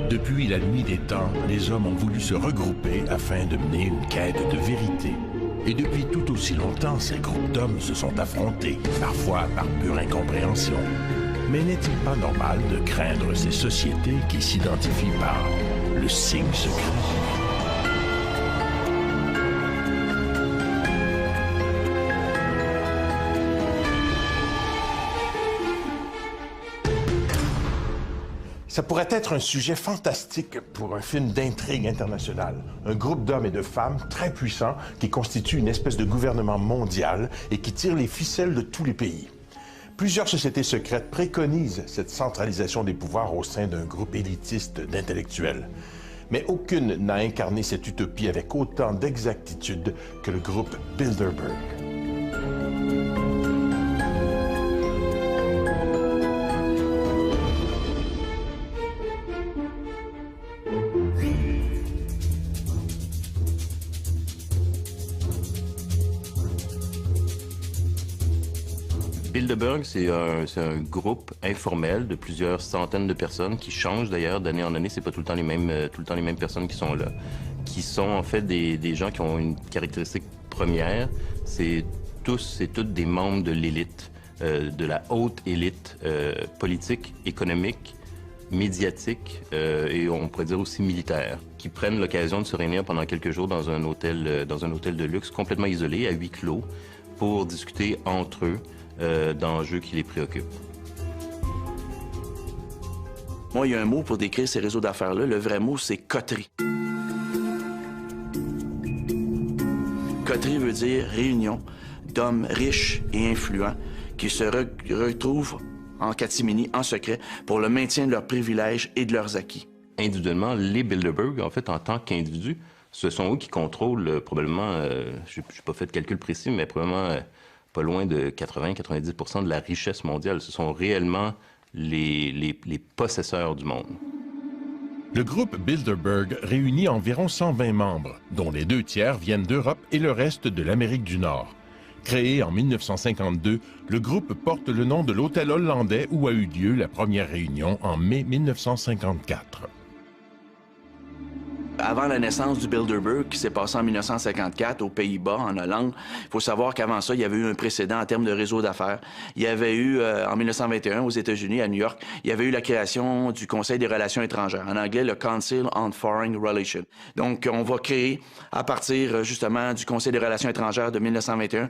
Depuis la nuit des temps, les hommes ont voulu se regrouper afin de mener une quête de vérité. Et depuis tout aussi longtemps, ces groupes d'hommes se sont affrontés, parfois par pure incompréhension. Mais n'est-il pas normal de craindre ces sociétés qui s'identifient par le signe secret? Ça pourrait être un sujet fantastique pour un film d'intrigue internationale. Un groupe d'hommes et de femmes très puissants qui constituent une espèce de gouvernement mondial et qui tire les ficelles de tous les pays. Plusieurs sociétés secrètes préconisent cette centralisation des pouvoirs au sein d'un groupe élitiste d'intellectuels. Mais aucune n'a incarné cette utopie avec autant d'exactitude que le groupe Bilderberg. Bilderberg, c'est un groupe informel de plusieurs centaines de personnes qui changent d'ailleurs d'année en année. C'est pas tout le temps les mêmes personnes qui sont là, qui sont en fait des gens qui ont une caractéristique première. C'est toutes des membres de l'élite, de la haute élite politique, économique, médiatique et on pourrait dire aussi militaire, qui prennent l'occasion de se réunir pendant quelques jours dans un hôtel de luxe complètement isolé, à huis clos, pour discuter entre eux d'enjeux qui les préoccupent. Moi, il y a un mot pour décrire ces réseaux d'affaires-là. Le vrai mot, c'est coterie. Coterie veut dire réunion d'hommes riches et influents qui se retrouvent en catimini, en secret, pour le maintien de leurs privilèges et de leurs acquis. Individuellement, Les Bilderberg, en fait, en tant qu'individus, ce sont eux qui contrôlent probablement, je n'ai pas fait de calcul précis, mais probablement pas loin de 80-90% de la richesse mondiale. Ce sont réellement les possesseurs du monde. Le groupe Bilderberg réunit environ 120 membres, dont les 2/3 viennent d'Europe et le reste de l'Amérique du Nord. Créé en 1952, le groupe porte le nom de l'hôtel hollandais où a eu lieu la première réunion en mai 1954. Avant la naissance du Bilderberg, qui s'est passé en 1954 aux Pays-Bas, en Hollande, il faut savoir qu'avant ça, il y avait eu un précédent en termes de réseau d'affaires. Il y avait eu, en 1921, aux États-Unis, à New York, il y avait eu la création du Conseil des relations étrangères, en anglais, le Council on Foreign Relations. Donc, on va créer, à partir, justement, du Conseil des relations étrangères de 1921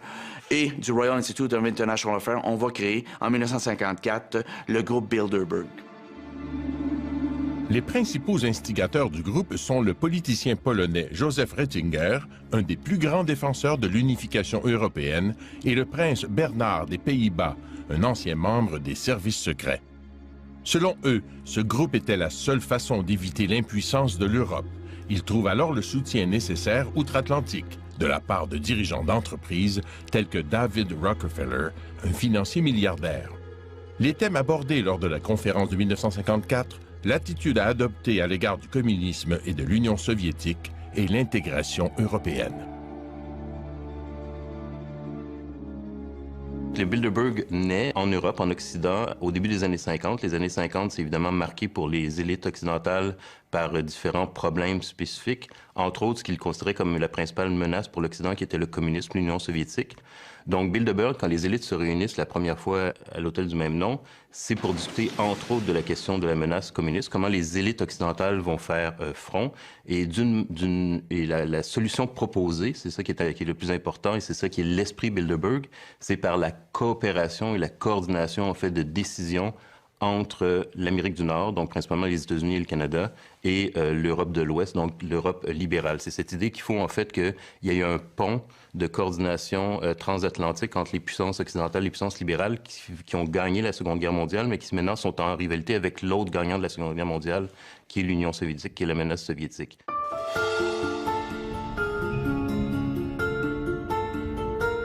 et du Royal Institute of International Affairs, on va créer, en 1954, le groupe Bilderberg. Les principaux instigateurs du groupe sont le politicien polonais Joseph Ratzinger, un des plus grands défenseurs de l'unification européenne, et le prince Bernard des Pays-Bas, un ancien membre des services secrets. Selon eux, ce groupe était la seule façon d'éviter l'impuissance de l'Europe. Ils trouvent alors le soutien nécessaire outre-Atlantique, de la part de dirigeants d'entreprises tels que David Rockefeller, un financier milliardaire. Les thèmes abordés lors de la conférence de 1954, l'attitude à adopter à l'égard du communisme et de l'Union soviétique et l'intégration européenne. Le Bilderberg naît en Europe, en Occident, au début des années 50. Les années 50, c'est évidemment marqué pour les élites occidentales par différents problèmes spécifiques, entre autres ce qu'ils considéraient comme la principale menace pour l'Occident, qui était le communisme, l'Union soviétique. Donc Bilderberg, quand les élites se réunissent la première fois à l'hôtel du même nom, c'est pour discuter entre autres de la question de la menace communiste, comment les élites occidentales vont faire front, et la solution proposée, c'est ça qui est le plus important, et c'est ça qui est l'esprit Bilderberg, c'est par la coopération et la coordination en fait de décisions entre l'Amérique du Nord, donc principalement les États-Unis et le Canada, et l'Europe de l'Ouest, donc l'Europe libérale. C'est cette idée qu'il faut en fait qu'il y ait un pont de coordination transatlantique entre les puissances occidentales et les puissances libérales qui ont gagné la Seconde Guerre mondiale, mais qui maintenant sont en rivalité avec l'autre gagnant de la Seconde Guerre mondiale, qui est l'Union soviétique, qui est la menace soviétique.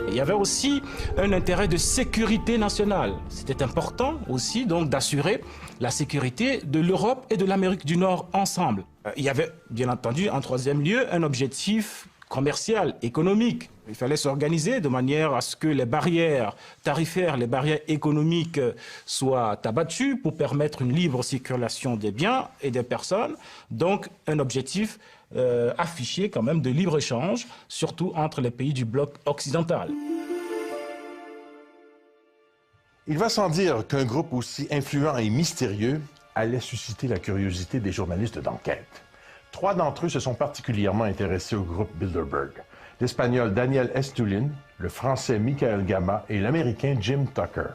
Il y avait aussi un intérêt de sécurité nationale. C'était important aussi donc d'assurer la sécurité de l'Europe et de l'Amérique du Nord ensemble. Il y avait bien entendu en troisième lieu un objectif commerciale, économique. Il fallait s'organiser de manière à ce que les barrières tarifaires, les barrières économiques soient abattues pour permettre une libre circulation des biens et des personnes. Donc un objectif affiché quand même de libre-échange, surtout entre les pays du bloc occidental. Il va sans dire qu'un groupe aussi influent et mystérieux allait susciter la curiosité des journalistes d'enquête. 3 d'entre eux se sont particulièrement intéressés au groupe Bilderberg. L'Espagnol Daniel Estulin, le Français Michael Gama et l'Américain Jim Tucker.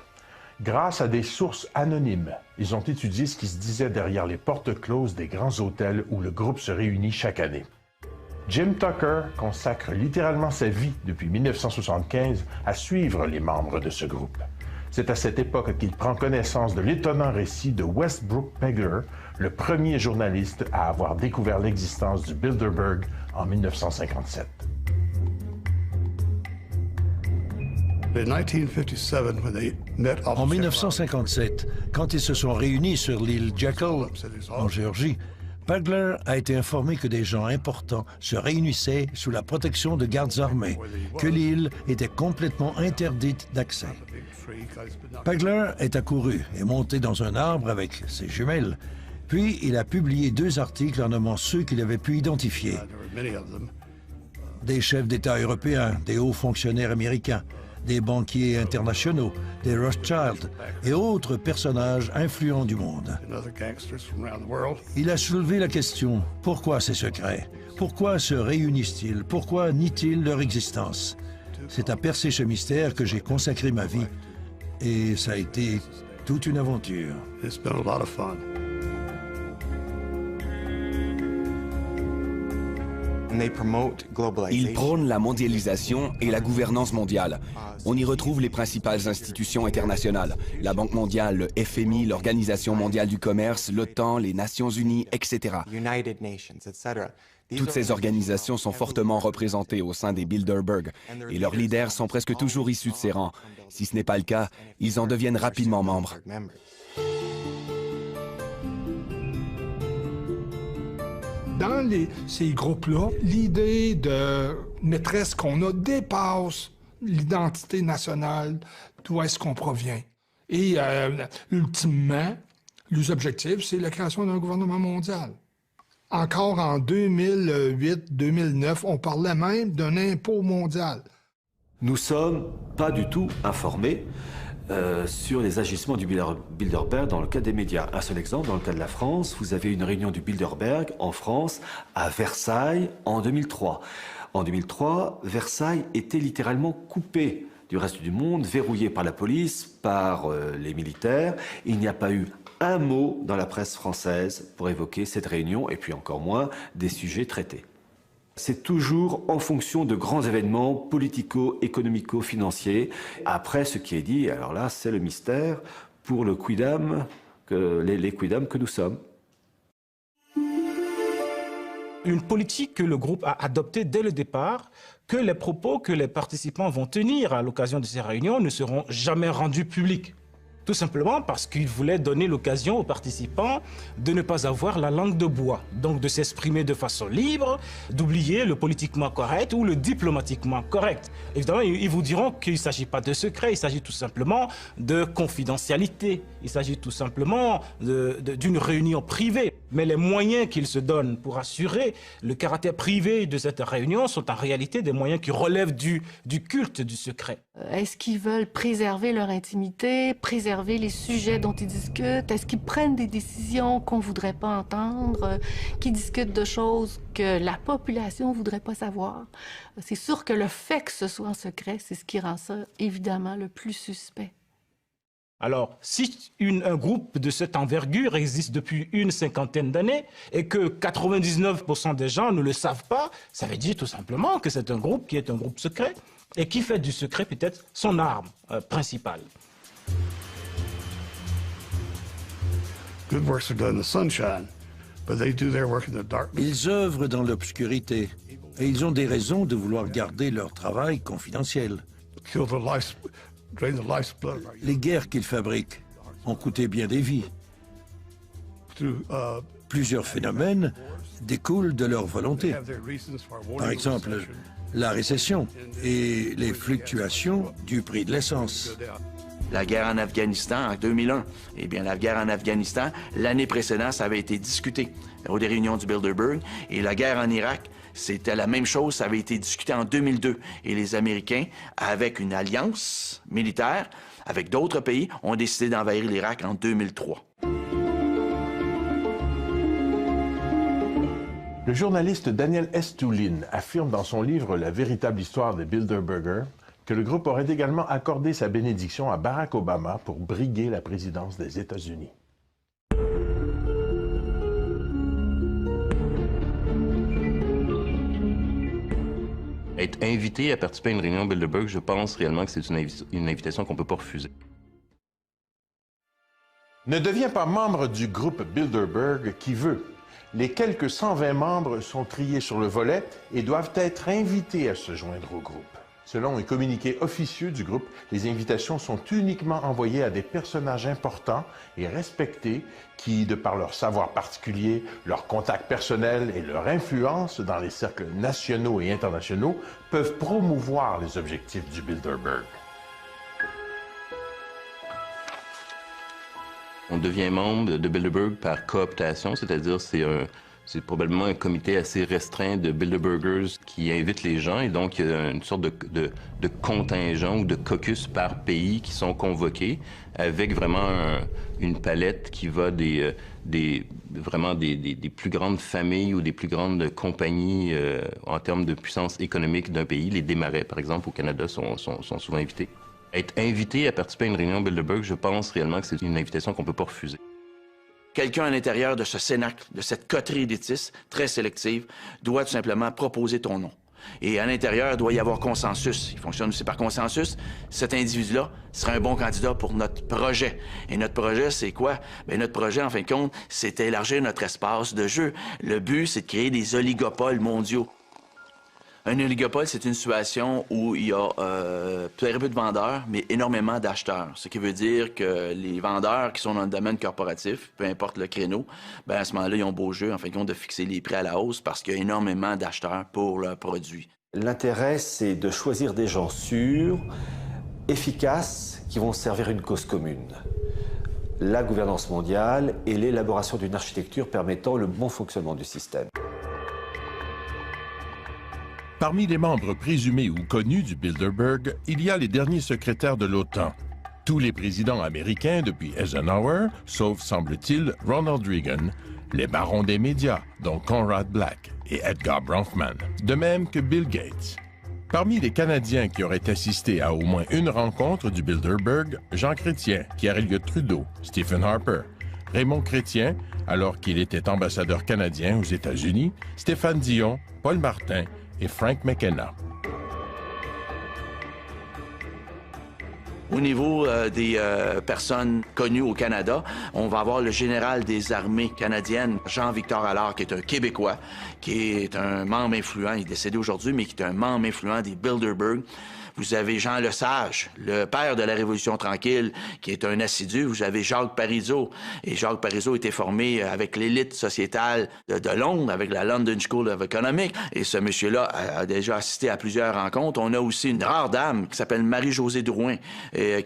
Grâce à des sources anonymes, ils ont étudié ce qui se disait derrière les portes closes des grands hôtels où le groupe se réunit chaque année. Jim Tucker consacre littéralement sa vie depuis 1975 à suivre les membres de ce groupe. C'est à cette époque qu'il prend connaissance de l'étonnant récit de Westbrook Pegler, le premier journaliste à avoir découvert l'existence du Bilderberg en 1957. En 1957, quand ils se sont réunis sur l'île Jekyll, en Géorgie, Pegler a été informé que des gens importants se réunissaient sous la protection de gardes armés, que l'île était complètement interdite d'accès. Pegler est accouru et monté dans un arbre avec ses jumelles, puis il a publié 2 articles en nommant ceux qu'il avait pu identifier. Des chefs d'État européens, des hauts fonctionnaires américains, des banquiers internationaux, des Rothschild et autres personnages influents du monde. Il a soulevé la question, pourquoi ces secrets? Pourquoi se réunissent-ils? Pourquoi nient-ils leur existence? C'est à percer ce mystère que j'ai consacré ma vie et ça a été toute une aventure. Ils prônent la mondialisation et la gouvernance mondiale. On y retrouve les principales institutions internationales, la Banque mondiale, le FMI, l'Organisation mondiale du commerce, l'OTAN, les Nations unies, etc. Toutes ces organisations sont fortement représentées au sein des Bilderberg et leurs leaders sont presque toujours issus de ces rangs. Si ce n'est pas le cas, ils en deviennent rapidement membres. Dans ces groupes-là, l'idée de maîtresse qu'on a dépasse l'identité nationale, d'où est-ce qu'on provient. Et ultimement, les objectifs, c'est la création d'un gouvernement mondial. Encore en 2008-2009, on parlait même d'un impôt mondial. Nous ne sommes pas du tout informés sur les agissements du Bilderberg dans le cas des médias. Un seul exemple, dans le cas de la France, vous avez une réunion du Bilderberg en France, à Versailles, en 2003. En 2003, Versailles était littéralement coupé du reste du monde, verrouillé par la police, par les militaires. Il n'y a pas eu un mot dans la presse française pour évoquer cette réunion, et puis encore moins des sujets traités. C'est toujours en fonction de grands événements politico-économico-financiers. Après, ce qui est dit, alors là, c'est le mystère pour le quidam, les quidam que nous sommes. Une politique que le groupe a adoptée dès le départ, que les propos que les participants vont tenir à l'occasion de ces réunions ne seront jamais rendus publics. Tout simplement parce qu'il voulait donner l'occasion aux participants de ne pas avoir la langue de bois, donc de s'exprimer de façon libre, d'oublier le politiquement correct ou le diplomatiquement correct. Évidemment, ils vous diront qu'il ne s'agit pas de secret, il s'agit tout simplement de confidentialité, il s'agit tout simplement d'une réunion privée. Mais les moyens qu'ils se donnent pour assurer le caractère privé de cette réunion sont en réalité des moyens qui relèvent du culte du secret. Est-ce qu'ils veulent préserver leur intimité, préserver les sujets dont ils discutent? Est-ce qu'ils prennent des décisions qu'on ne voudrait pas entendre, qui discutent de choses que la population ne voudrait pas savoir? C'est sûr que le fait que ce soit en secret, c'est ce qui rend ça évidemment le plus suspect. Alors, si un groupe de cette envergure existe depuis une cinquantaine d'années et que 99% des gens ne le savent pas, ça veut dire tout simplement que c'est un groupe qui est un groupe secret et qui fait du secret peut-être son arme principale. Ils œuvrent dans l'obscurité et ils ont des raisons de vouloir garder leur travail confidentiel. Les guerres qu'ils fabriquent ont coûté bien des vies. Plusieurs phénomènes découlent de leur volonté. Par exemple, la récession et les fluctuations du prix de l'essence. La guerre en Afghanistan en 2001. Eh bien, la guerre en Afghanistan, l'année précédente, ça avait été discuté aux réunions du Bilderberg. Et la guerre en Irak, c'était la même chose, ça avait été discuté en 2002. Et les Américains, avec une alliance militaire, avec d'autres pays, ont décidé d'envahir l'Irak en 2003. Le journaliste Daniel Estulin affirme dans son livre La véritable histoire des Bilderberger que le groupe aurait également accordé sa bénédiction à Barack Obama pour briguer la présidence des États-Unis. Être invité à participer à une réunion Bilderberg, je pense réellement que c'est une invitation qu'on ne peut pas refuser. Ne deviens pas membre du groupe Bilderberg qui veut. Les quelques 120 membres sont triés sur le volet et doivent être invités à se joindre au groupe. Selon un communiqué officieux du groupe, les invitations sont uniquement envoyées à des personnages importants et respectés qui, de par leur savoir particulier, leurs contacts personnels et leur influence dans les cercles nationaux et internationaux, peuvent promouvoir les objectifs du Bilderberg. On devient membre de Bilderberg par cooptation, c'est-à-dire c'est probablement un comité assez restreint de Bilderbergers qui invite les gens, et donc il y a une sorte de contingent ou de caucus par pays qui sont convoqués avec vraiment une palette qui va vraiment des plus grandes familles ou des plus grandes compagnies en termes de puissance économique d'un pays. Les Desmarais, par exemple, au Canada, sont souvent invités. Être invité à participer à une réunion Bilderberg, je pense réellement que c'est une invitation qu'on ne peut pas refuser. Quelqu'un à l'intérieur de ce cénacle, de cette coterie élitistes très sélective, doit tout simplement proposer ton nom. Et à l'intérieur, il doit y avoir consensus. Il fonctionne aussi par consensus. Cet individu-là sera un bon candidat pour notre projet. Et notre projet, c'est quoi? Bien, notre projet, en fin de compte, c'est élargir notre espace de jeu. Le but, c'est de créer des oligopoles mondiaux. Un oligopole, c'est une situation où il y a très peu de vendeurs, mais énormément d'acheteurs. Ce qui veut dire que les vendeurs qui sont dans le domaine corporatif, peu importe le créneau, bien à ce moment-là, ils ont beau jeu, en fin de compte, de fixer les prix à la hausse parce qu'il y a énormément d'acheteurs pour leurs produits. L'intérêt, c'est de choisir des gens sûrs, efficaces, qui vont servir une cause commune. La gouvernance mondiale et l'élaboration d'une architecture permettant le bon fonctionnement du système. Parmi les membres présumés ou connus du Bilderberg, il y a les derniers secrétaires de l'OTAN. Tous les présidents américains depuis Eisenhower, sauf, semble-t-il, Ronald Reagan, les barons des médias, dont Conrad Black et Edgar Bronfman, de même que Bill Gates. Parmi les Canadiens qui auraient assisté à au moins une rencontre du Bilderberg, Jean Chrétien, Pierre Elliott Trudeau, Stephen Harper, Raymond Chrétien, alors qu'il était ambassadeur canadien aux États-Unis, Stéphane Dion, Paul Martin et Frank McKenna. Au niveau des personnes connues au Canada, on va avoir le général des armées canadiennes, Jean-Victor Allard, qui est un Québécois, qui est un membre influent, il est décédé aujourd'hui, mais qui est un membre influent des Bilderberg. Vous avez Jean Lesage, le père de la Révolution tranquille, qui est un assidu. Vous avez Jacques Parizeau. Et Jacques Parizeau était formé avec l'élite sociétale de Londres, avec la London School of Economics. Et ce monsieur-là a déjà assisté à plusieurs rencontres. On a aussi une rare dame qui s'appelle Marie-Josée Drouin,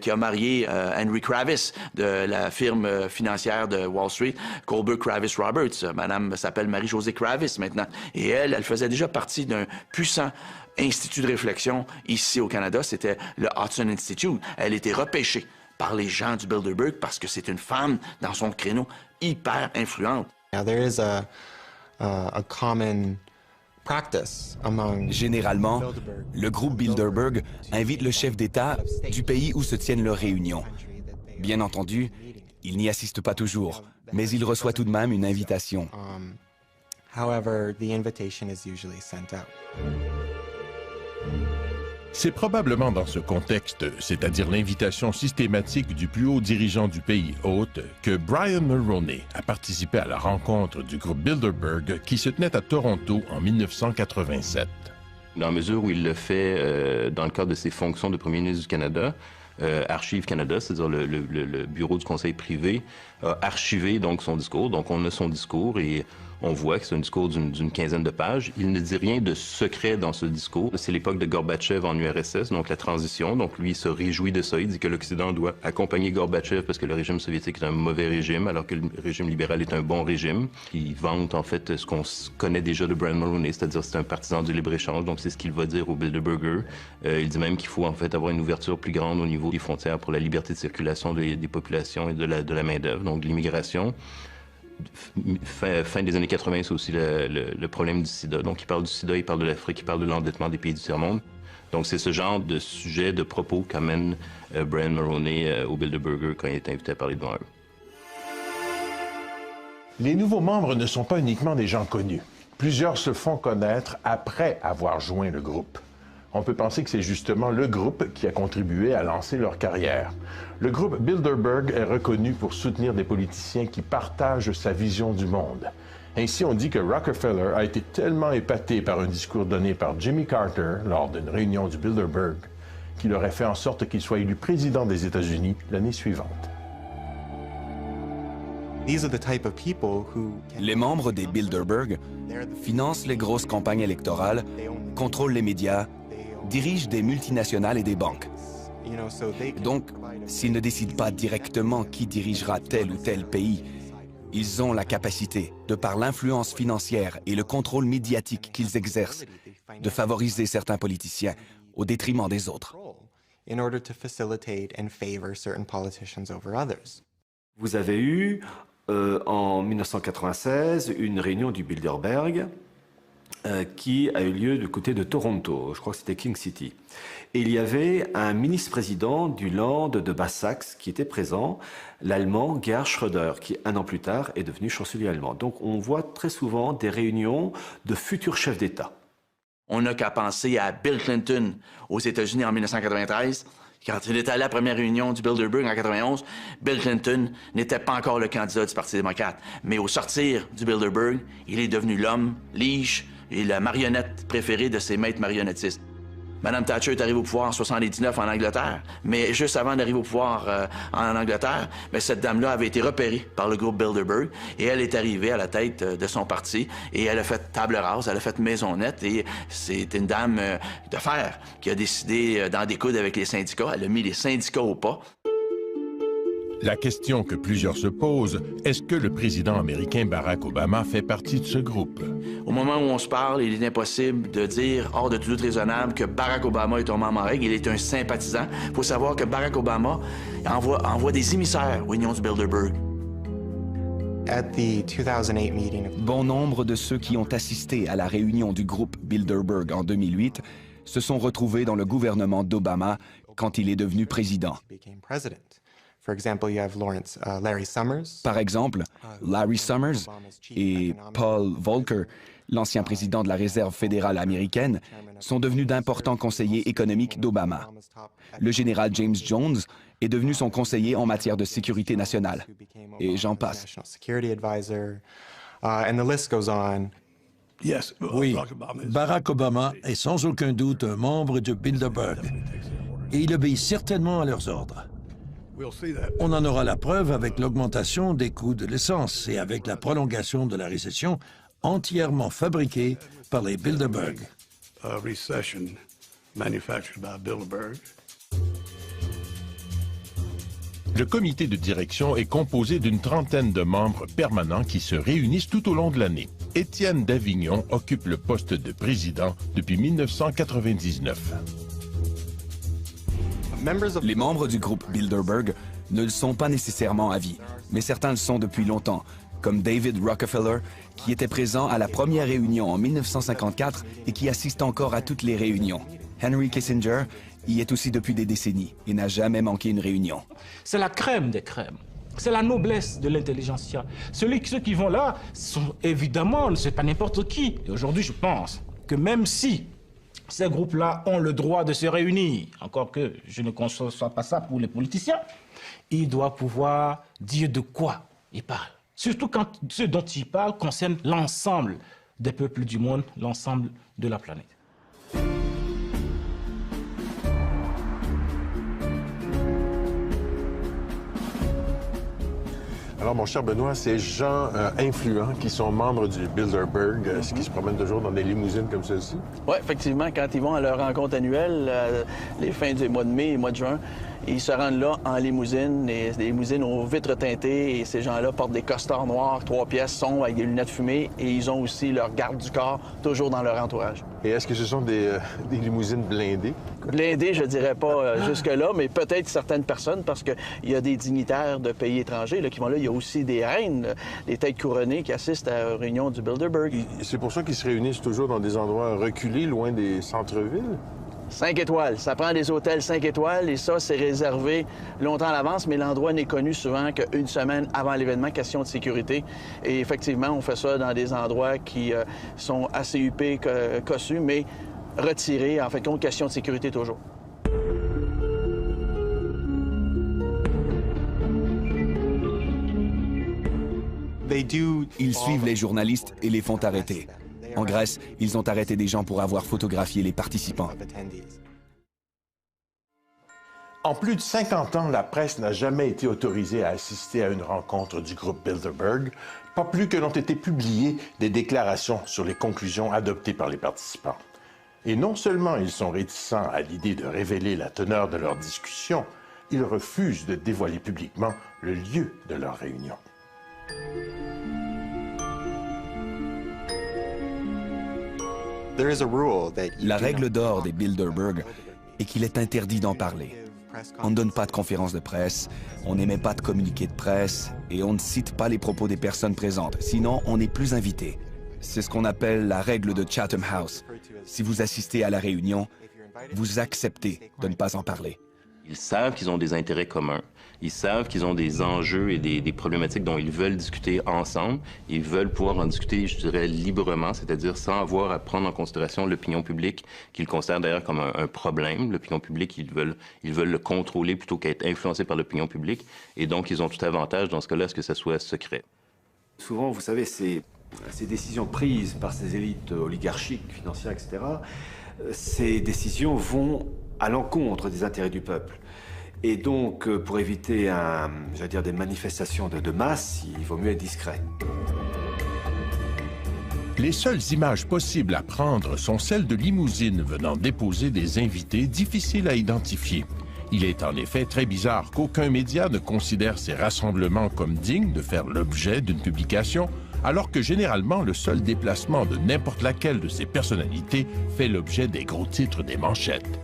qui a marié Henry Kravis de la firme financière de Wall Street, Colbert Kravis Roberts. Madame s'appelle Marie-Josée Kravis maintenant. Et elle faisait déjà partie d'un puissant institut de réflexion ici au Canada, c'était le Hudson Institute. Elle était repêchée par les gens du Bilderberg parce que c'est une femme dans son créneau hyper influente. Généralement, le groupe Bilderberg invite le chef d'État du pays où se tiennent leurs réunions. Bien entendu, il n'y assiste pas toujours, mais il reçoit tout de même une invitation. C'est probablement dans ce contexte, c'est-à-dire l'invitation systématique du plus haut dirigeant du pays hôte, que Brian Mulroney a participé à la rencontre du groupe Bilderberg qui se tenait à Toronto en 1987. Dans la mesure où il le fait dans le cadre de ses fonctions de premier ministre du Canada, Archives Canada, c'est-à-dire le bureau du conseil privé, a archivé donc son discours. Donc on a son discours et on voit que c'est un discours d'une quinzaine de pages. Il ne dit rien de secret dans ce discours. C'est l'époque de Gorbatchev en URSS, donc la transition. Donc lui, il se réjouit de ça. Il dit que l'Occident doit accompagner Gorbatchev parce que le régime soviétique est un mauvais régime, alors que le régime libéral est un bon régime. Il vante en fait ce qu'on connaît déjà de Brian Mulroney, c'est-à-dire c'est un partisan du libre-échange. Donc c'est ce qu'il va dire au Bilderberger. Il dit même qu'il faut en fait avoir une ouverture plus grande au niveau des frontières pour la liberté de circulation des populations et de la main-d'œuvre, donc de l'immigration. Fin des années 80, c'est aussi le problème du sida. Donc, il parle du sida, il parle de l'Afrique, il parle de l'endettement des pays du tiers-monde. Donc, c'est ce genre de sujet, de propos qu'amène Brian Mulroney au Bilderberger quand il est invité à parler devant eux. Les nouveaux membres ne sont pas uniquement des gens connus. Plusieurs se font connaître après avoir joint le groupe. On peut penser que c'est justement le groupe qui a contribué à lancer leur carrière. Le groupe Bilderberg est reconnu pour soutenir des politiciens qui partagent sa vision du monde. Ainsi, on dit que Rockefeller a été tellement épaté par un discours donné par Jimmy Carter lors d'une réunion du Bilderberg qu'il aurait fait en sorte qu'il soit élu président des États-Unis l'année suivante. Les membres des Bilderberg financent les grosses campagnes électorales, contrôlent les médias, dirigent des multinationales et des banques. Donc, s'ils ne décident pas directement qui dirigera tel ou tel pays, ils ont la capacité, de par l'influence financière et le contrôle médiatique qu'ils exercent, de favoriser certains politiciens au détriment des autres. Vous avez eu, en 1996, une réunion du Bilderberg qui a eu lieu du côté de Toronto, je crois que c'était King City. Et il y avait un ministre-président du Land de Basse-Saxe qui était présent, l'Allemand Gerhard Schröder, qui un an plus tard est devenu chancelier allemand. Donc on voit très souvent des réunions de futurs chefs d'État. On n'a qu'à penser à Bill Clinton aux États-Unis en 1993. Quand il était allé à la première réunion du Bilderberg en 91, Bill Clinton n'était pas encore le candidat du Parti démocrate. Mais au sortir du Bilderberg, il est devenu l'homme, lige et la marionnette préférée de ses maîtres marionnettistes. Mme Thatcher est arrivée au pouvoir en 79 en Angleterre, mais juste avant d'arriver au pouvoir en Angleterre, cette dame-là avait été repérée par le groupe Bilderberg et elle est arrivée à la tête de son parti et elle a fait table rase, elle a fait maison nette et c'est une dame de fer qui a décidé d'en découdre avec les syndicats. Elle a mis les syndicats au pas. La question que plusieurs se posent, est-ce que le président américain Barack Obama fait partie de ce groupe? Au moment où on se parle, il est impossible de dire, hors de tout doute raisonnable, que Barack Obama est un membre en règle. Il est un sympathisant. Il faut savoir que Barack Obama envoie des émissaires aux réunions du Bilderberg. Bon nombre de ceux qui ont assisté à la réunion du groupe Bilderberg en 2008 se sont retrouvés dans le gouvernement d'Obama quand il est devenu président. Par exemple, Larry Summers et Paul Volcker, l'ancien président de la Réserve fédérale américaine, sont devenus d'importants conseillers économiques d'Obama. Le général James Jones est devenu son conseiller en matière de sécurité nationale. Et j'en passe. Oui, Barack Obama est sans aucun doute un membre de Bilderberg. Et il obéit certainement à leurs ordres. On en aura la preuve avec l'augmentation des coûts de l'essence et avec la prolongation de la récession entièrement fabriquée par les Bilderberg. Le comité de direction est composé d'une trentaine de membres permanents qui se réunissent tout au long de l'année. Étienne Davignon occupe le poste de président depuis 1999. Les membres du groupe Bilderberg ne le sont pas nécessairement à vie, mais certains le sont depuis longtemps, comme David Rockefeller, qui était présent à la première réunion en 1954 et qui assiste encore à toutes les réunions. Henry Kissinger y est aussi depuis des décennies et n'a jamais manqué une réunion. C'est la crème des crèmes. C'est la noblesse de l'intelligentsia. Ceux qui vont là sont évidemment, c'est pas n'importe qui. Et aujourd'hui, je pense que même si ces groupes-là ont le droit de se réunir, encore que je ne conçois pas ça pour les politiciens, ils doivent pouvoir dire de quoi ils parlent. Surtout quand ce dont ils parlent concerne l'ensemble des peuples du monde, l'ensemble de la planète. Alors Alors, mon cher Benoît, ces gens influents qui sont membres du Bilderberg, est-ce qu'ils se promènent toujours dans des limousines comme celle-ci? Oui, effectivement, quand ils vont à leur rencontre annuelle, les fins du mois de mai et mois de juin, ils se rendent là en limousine, des limousines aux vitres teintées, et ces gens-là portent des costards noirs, 3 pièces, sombres, avec des lunettes fumées, et ils ont aussi leur garde du corps, toujours dans leur entourage. Et est-ce que ce sont des limousines blindées? Blindées, je dirais pas jusque-là, mais peut-être certaines personnes, parce qu'il y a des dignitaires de pays étrangers là, qui vont là. Il y a aussi des reines, des têtes couronnées qui assistent à la réunion du Bilderberg. C'est pour ça qu'ils se réunissent toujours dans des endroits reculés, loin des centres-villes? 5 étoiles. Ça prend des hôtels 5 étoiles et ça, c'est réservé longtemps à l'avance, mais l'endroit n'est connu souvent qu'une semaine avant l'événement, question de sécurité. Et effectivement, on fait ça dans des endroits qui sont assez huppés, cossus, mais retirés, en fait, compte, question de sécurité toujours. Ils suivent les journalistes et les font arrêter. En Grèce, ils ont arrêté des gens pour avoir photographié les participants. En plus de 50 ans, la presse n'a jamais été autorisée à assister à une rencontre du groupe Bilderberg, pas plus que n'ont été publiées des déclarations sur les conclusions adoptées par les participants. Et non seulement ils sont réticents à l'idée de révéler la teneur de leur discussion, ils refusent de dévoiler publiquement le lieu de leur réunion. La règle d'or des Bilderberg est qu'il est interdit d'en parler. On ne donne pas de conférences de presse, on n'émet pas de communiqués de presse et on ne cite pas les propos des personnes présentes, sinon on n'est plus invité. C'est ce qu'on appelle la règle de Chatham House. Si vous assistez à la réunion, vous acceptez de ne pas en parler. Ils savent qu'ils ont des intérêts communs. Ils savent qu'ils ont des enjeux et des problématiques dont ils veulent discuter ensemble. Ils veulent pouvoir en discuter, je dirais, librement, c'est-à-dire sans avoir à prendre en considération l'opinion publique, qu'ils considèrent d'ailleurs comme un problème. L'opinion publique, ils veulent le contrôler plutôt qu'être influencés par l'opinion publique. Et donc, ils ont tout avantage, dans ce cas-là, à ce que ça soit secret. Souvent, vous savez, ces décisions prises par ces élites oligarchiques, financières, etc., ces décisions vont à l'encontre des intérêts du peuple. Et donc, pour éviter des manifestations de masse, il vaut mieux être discret. Les seules images possibles à prendre sont celles de limousines venant déposer des invités difficiles à identifier. Il est en effet très bizarre qu'aucun média ne considère ces rassemblements comme dignes de faire l'objet d'une publication, alors que généralement le seul déplacement de n'importe laquelle de ces personnalités fait l'objet des gros titres des manchettes.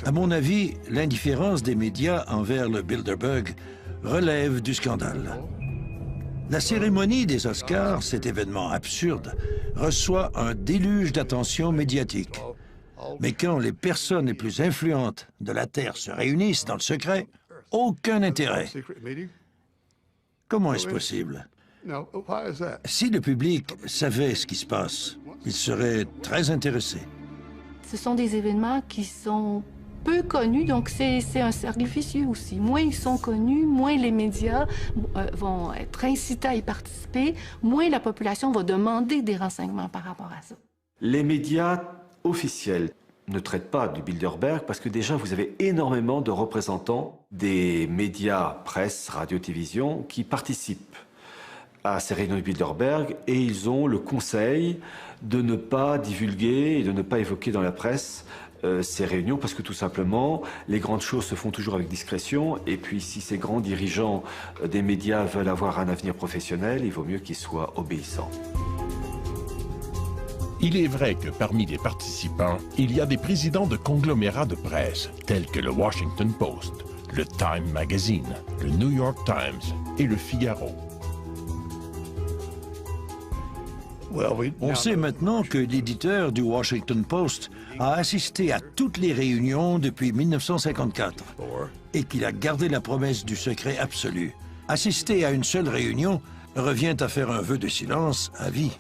À mon avis, l'indifférence des médias envers le Bilderberg relève du scandale. La cérémonie des Oscars, cet événement absurde, reçoit un déluge d'attention médiatique. Mais quand les personnes les plus influentes de la Terre se réunissent dans le secret, aucun intérêt. Comment est-ce possible? Si le public savait ce qui se passe, il serait très intéressé. Ce sont des événements qui sont peu connus, donc c'est un cercle vicieux aussi. Moins ils sont connus, moins les médias vont être incités à y participer, moins la population va demander des renseignements par rapport à ça. Les médias officiels ne traitent pas du Bilderberg parce que déjà vous avez énormément de représentants des médias, presse, radio, télévision, qui participent à ces réunions du Bilderberg et ils ont le conseil de ne pas divulguer et de ne pas évoquer dans la presse ces réunions parce que tout simplement, les grandes choses se font toujours avec discrétion et puis si ces grands dirigeants des médias veulent avoir un avenir professionnel, il vaut mieux qu'ils soient obéissants. Il est vrai que parmi les participants, il y a des présidents de conglomérats de presse, tels que le Washington Post, le Time Magazine, le New York Times et le Figaro. On sait maintenant que l'éditeur du Washington Post a assisté à toutes les réunions depuis 1954 et qu'il a gardé la promesse du secret absolu. Assister à une seule réunion revient à faire un vœu de silence à vie.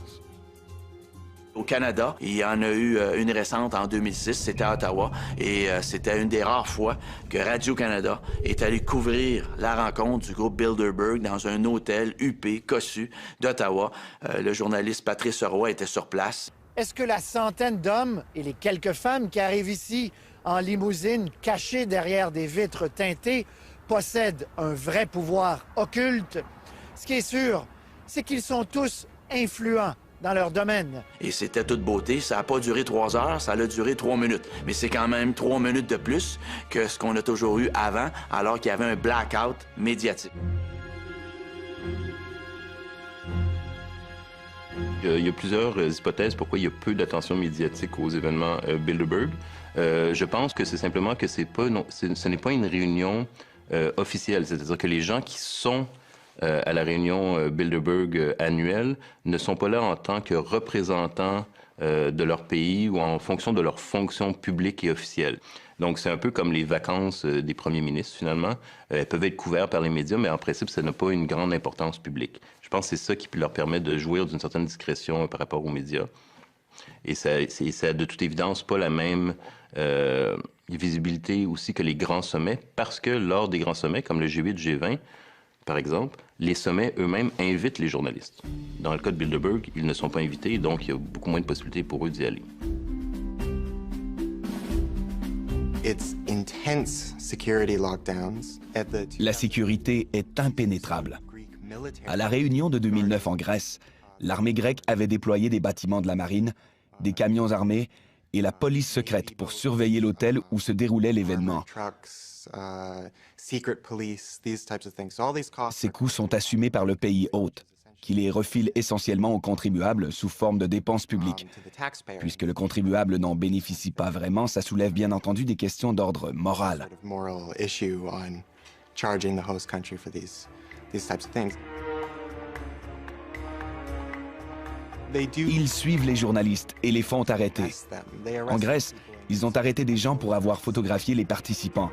Au Canada, il y en a eu une récente en 2006, c'était à Ottawa, et c'était une des rares fois que Radio-Canada est allé couvrir la rencontre du groupe Bilderberg dans un hôtel huppé, cossu d'Ottawa. Le journaliste Patrice Roy était sur place. Est-ce que la centaine d'hommes et les quelques femmes qui arrivent ici en limousine, cachées derrière des vitres teintées, possèdent un vrai pouvoir occulte? Ce qui est sûr, c'est qu'ils sont tous influents dans leur domaine. Et c'était toute beauté. Ça n'a pas duré 3 heures, ça a duré 3 minutes. Mais c'est quand même 3 minutes de plus que ce qu'on a toujours eu avant, alors qu'il y avait un blackout médiatique. Il y a plusieurs hypothèses pourquoi il y a peu d'attention médiatique aux événements Bilderberg. Je pense que c'est simplement que ce n'est pas une réunion officielle. C'est-à-dire que les gens qui sont à la réunion Bilderberg annuelle ne sont pas là en tant que représentants de leur pays ou en fonction de leur fonction publique et officielle. Donc, c'est un peu comme les vacances des premiers ministres, finalement. Elles peuvent être couvertes par les médias, mais en principe, ça n'a pas une grande importance publique. Je pense que c'est ça qui leur permet de jouir d'une certaine discrétion par rapport aux médias. Et ça a de toute évidence pas la même visibilité aussi que les grands sommets, parce que lors des grands sommets, comme le G8, G20, par exemple, les sommets eux-mêmes invitent les journalistes. Dans le cas de Bilderberg, ils ne sont pas invités, donc il y a beaucoup moins de possibilités pour eux d'y aller. La sécurité est impénétrable. À la réunion de 2009 en Grèce, l'armée grecque avait déployé des bâtiments de la marine, des camions armés et la police secrète pour surveiller l'hôtel où se déroulait l'événement. Ces coûts sont assumés par le pays hôte, qui les refile essentiellement aux contribuables sous forme de dépenses publiques. Puisque le contribuable n'en bénéficie pas vraiment, ça soulève bien entendu des questions d'ordre moral. Ils suivent les journalistes et les font arrêter. En Grèce, ils ont arrêté des gens pour avoir photographié les participants.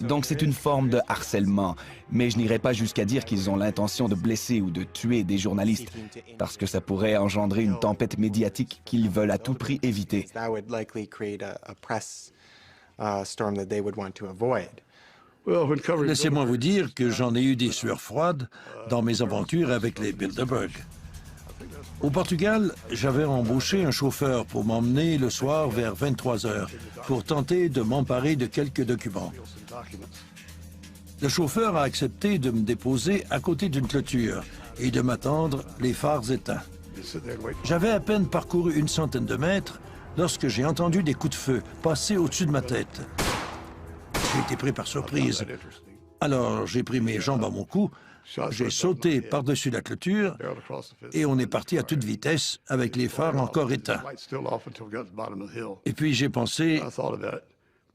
Donc c'est une forme de harcèlement, mais je n'irai pas jusqu'à dire qu'ils ont l'intention de blesser ou de tuer des journalistes, parce que ça pourrait engendrer une tempête médiatique qu'ils veulent à tout prix éviter. Laissez-moi vous dire que j'en ai eu des sueurs froides dans mes aventures avec les Bilderberg. Au Portugal, j'avais embauché un chauffeur pour m'emmener le soir vers 23 heures pour tenter de m'emparer de quelques documents. Le chauffeur a accepté de me déposer à côté d'une clôture et de m'attendre les phares éteints. J'avais à peine parcouru une centaine de mètres lorsque j'ai entendu des coups de feu passer au-dessus de ma tête. J'ai été pris par surprise. Alors j'ai pris mes jambes à mon cou, j'ai sauté par-dessus la clôture et on est parti à toute vitesse avec les phares encore éteints. Et puis j'ai pensé,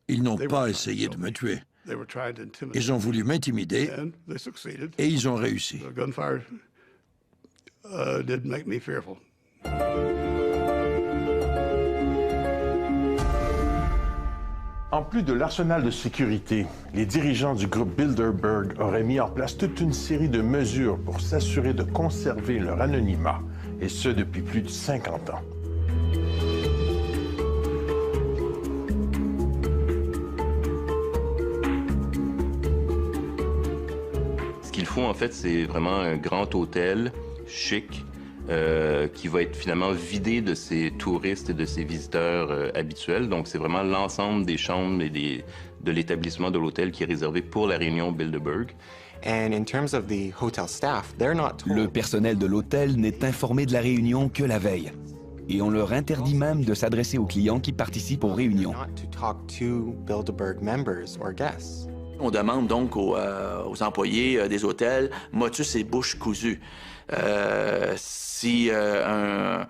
ils n'ont pas essayé de me tuer. Ils ont voulu m'intimider et ils ont réussi. En plus de l'arsenal de sécurité, les dirigeants du groupe Bilderberg auraient mis en place toute une série de mesures pour s'assurer de conserver leur anonymat, et ce depuis plus de 50 ans. Ce qu'il faut, en fait, c'est vraiment un grand hôtel chic, qui va être finalement vidé de ses touristes et de ses visiteurs habituels. Donc, c'est vraiment l'ensemble des chambres et de l'établissement de l'hôtel qui est réservé pour la réunion Bilderberg. Le personnel de l'hôtel n'est informé de la réunion que la veille. Et on leur interdit même de s'adresser aux clients qui participent aux réunions. On demande donc aux employés des hôtels motus et bouche cousue. Si un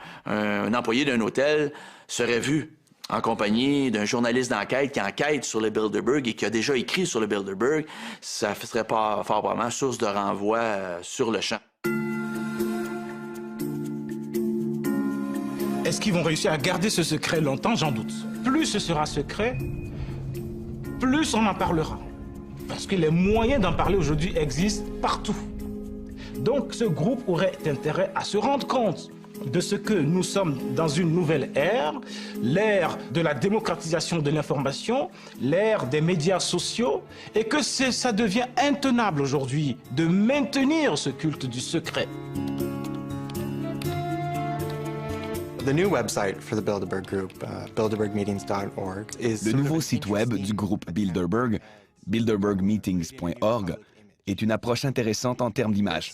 employé d'un hôtel serait vu en compagnie d'un journaliste d'enquête qui enquête sur le Bilderberg et qui a déjà écrit sur le Bilderberg, ça serait pas fort probablement source de renvoi sur le champ. Est-ce qu'ils vont réussir à garder ce secret longtemps? J'en doute. Plus ce sera secret, plus on en parlera. Parce que les moyens d'en parler aujourd'hui existent partout. Donc ce groupe aurait intérêt à se rendre compte de ce que nous sommes dans une nouvelle ère, l'ère de la démocratisation de l'information, l'ère des médias sociaux, et que ça devient intenable aujourd'hui de maintenir ce culte du secret. Le nouveau site web du groupe Bilderberg, bilderbergmeetings.org, est une approche intéressante en termes d'image.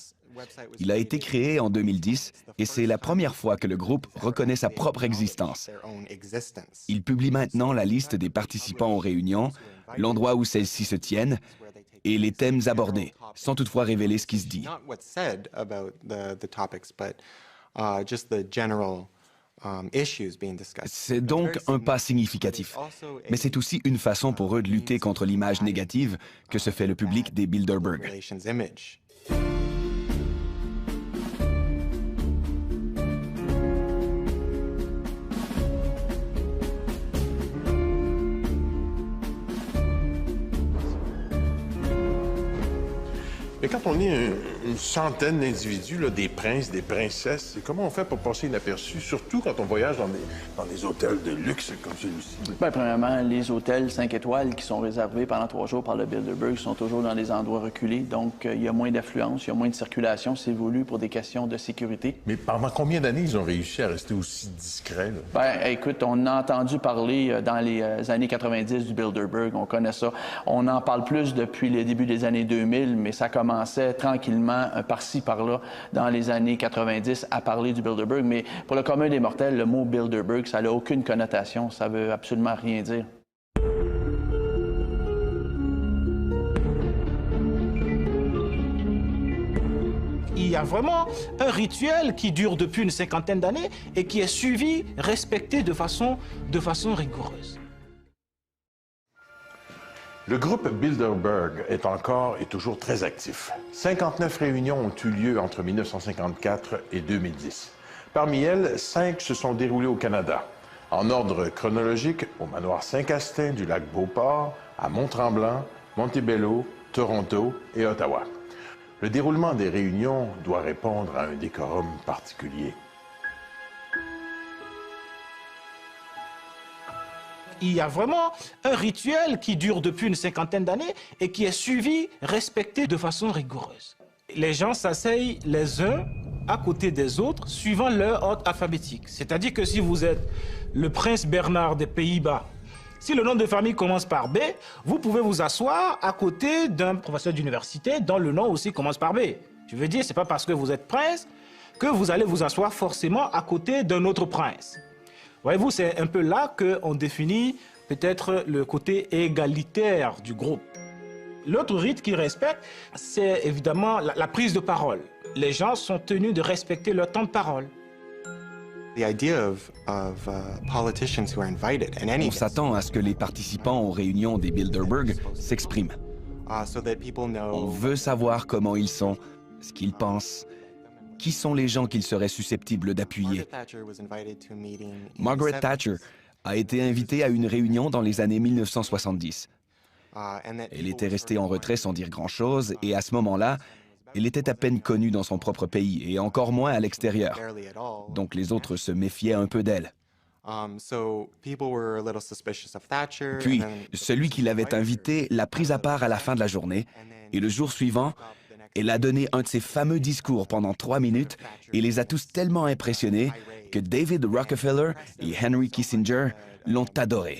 Il a été créé en 2010 et c'est la première fois que le groupe reconnaît sa propre existence. Il publie maintenant la liste des participants aux réunions, l'endroit où celles-ci se tiennent et les thèmes abordés, sans toutefois révéler ce qui se dit. C'est donc un pas significatif, mais c'est aussi une façon pour eux de lutter contre l'image négative que se fait le public des Bilderberg. Mais quand on est une centaine d'individus, des princes, des princesses, comment on fait pour passer inaperçu, surtout quand on voyage dans des hôtels de luxe comme celui-ci? Bien, premièrement, les hôtels 5 étoiles qui sont réservés pendant 3 jours par le Bilderberg sont toujours dans des endroits reculés, donc il y a moins d'affluence, il y a moins de circulation, c'est voulu pour des questions de sécurité. Mais pendant combien d'années ils ont réussi à rester aussi discrets? Bien, écoute, on a entendu parler dans les années 90 du Bilderberg, on connaît ça. On en parle plus depuis le début des années 2000, mais ça commençait tranquillement, par-ci, par-là, dans les années 90, à parler du Bilderberg. Mais pour le commun des mortels, le mot Bilderberg, ça n'a aucune connotation, ça veut absolument rien dire. Il y a vraiment un rituel qui dure depuis une cinquantaine d'années et qui est suivi, respecté de façon rigoureuse. Le groupe Bilderberg est encore et toujours très actif. 59 réunions ont eu lieu entre 1954 et 2010. Parmi elles, 5 se sont déroulées au Canada. En ordre chronologique, au manoir Saint-Castin du lac Beauport, à Mont-Tremblant, Montebello, Toronto et Ottawa. Le déroulement des réunions doit répondre à un décorum particulier. Il y a vraiment un rituel qui dure depuis une cinquantaine d'années et qui est suivi, respecté de façon rigoureuse. Les gens s'asseyent les uns à côté des autres suivant leur ordre alphabétique. C'est-à-dire que si vous êtes le prince Bernard des Pays-Bas, si le nom de famille commence par B, vous pouvez vous asseoir à côté d'un professeur d'université dont le nom aussi commence par B. Je veux dire, c'est pas parce que vous êtes prince que vous allez vous asseoir forcément à côté d'un autre prince. Voyez-vous, c'est un peu là qu'on définit peut-être le côté égalitaire du groupe. L'autre rite qu'ils respectent, c'est évidemment la prise de parole. Les gens sont tenus de respecter leur temps de parole. On s'attend à ce que les participants aux réunions des Bilderberg s'expriment. On veut savoir comment ils sont, ce qu'ils pensent, qui sont les gens qu'ils seraient susceptibles d'appuyer. Margaret Thatcher a été invitée à une réunion dans les années 1970. Elle était restée en retrait sans dire grand-chose et à ce moment-là, elle était à peine connue dans son propre pays et encore moins à l'extérieur. Donc les autres se méfiaient un peu d'elle. Puis, celui qui l'avait invitée l'a prise à part à la fin de la journée et le jour suivant, elle a donné un de ses fameux discours pendant 3 minutes et les a tous tellement impressionnés que David Rockefeller et Henry Kissinger l'ont adorée.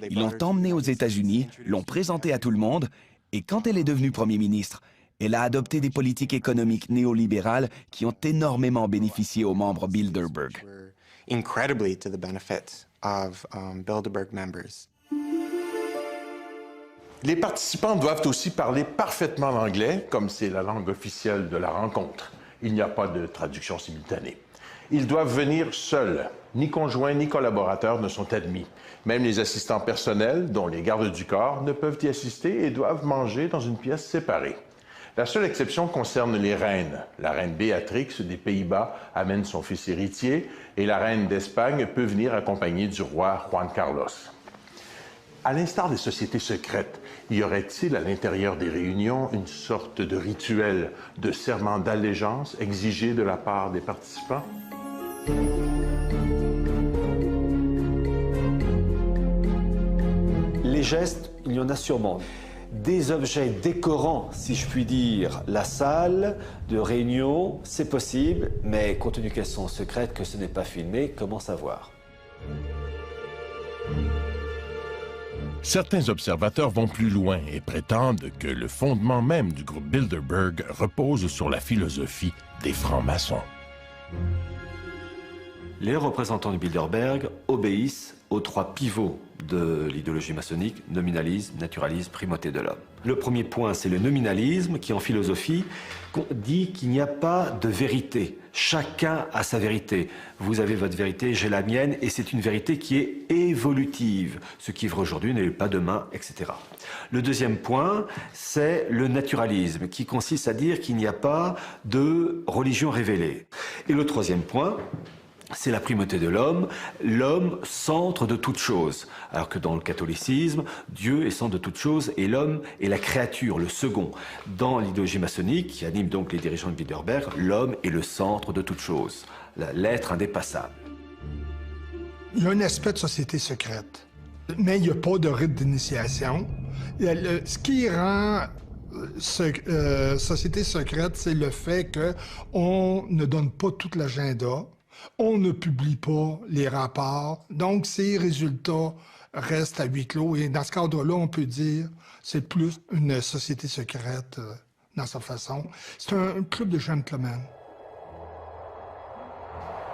Ils l'ont emmenée aux États-Unis, l'ont présentée à tout le monde et quand elle est devenue Premier ministre, elle a adopté des politiques économiques néolibérales qui ont énormément bénéficié aux membres Bilderberg. Les participants doivent aussi parler parfaitement l'anglais, comme c'est la langue officielle de la rencontre. Il n'y a pas de traduction simultanée. Ils doivent venir seuls. Ni conjoints ni collaborateurs ne sont admis. Même les assistants personnels, dont les gardes du corps, ne peuvent y assister et doivent manger dans une pièce séparée. La seule exception concerne les reines. La reine Béatrix des Pays-Bas amène son fils héritier et la reine d'Espagne peut venir accompagnée du roi Juan Carlos. À l'instar des sociétés secrètes, y aurait-il à l'intérieur des réunions une sorte de rituel de serment d'allégeance exigé de la part des participants? Les gestes, il y en a sûrement. Des objets décorant, si je puis dire, la salle de réunion, c'est possible, mais compte tenu qu'elles sont secrètes, que ce n'est pas filmé, comment savoir ? Certains observateurs vont plus loin et prétendent que le fondement même du groupe Bilderberg repose sur la philosophie des francs-maçons. Les représentants du Bilderberg obéissent aux 3 pivots de l'idéologie maçonnique: nominalisme, naturalisme, primauté de l'homme. Le premier point, c'est le nominalisme, qui en philosophie dit qu'il n'y a pas de vérité. Chacun a sa vérité. Vous avez votre vérité, j'ai la mienne, et c'est une vérité qui est évolutive. Ce qui est vrai aujourd'hui n'est pas demain, etc. Le deuxième point, c'est le naturalisme, qui consiste à dire qu'il n'y a pas de religion révélée. Et le troisième point, c'est la primauté de l'homme, centre de toute chose. Alors que dans le catholicisme, Dieu est centre de toute chose et l'homme est la créature, le second. Dans l'idéologie maçonnique, qui anime donc les dirigeants de Bilderberg, l'homme est le centre de toute chose, l'être indépassable. Il y a un aspect de société secrète, mais il n'y a pas de rite d'initiation. Ce qui rend société secrète, c'est le fait qu'on ne donne pas tout l'agenda. On ne publie pas les rapports, donc ces résultats restent à huis clos. Et dans ce cadre-là, on peut dire que c'est plus une société secrète dans sa façon. C'est un club de gentlemen.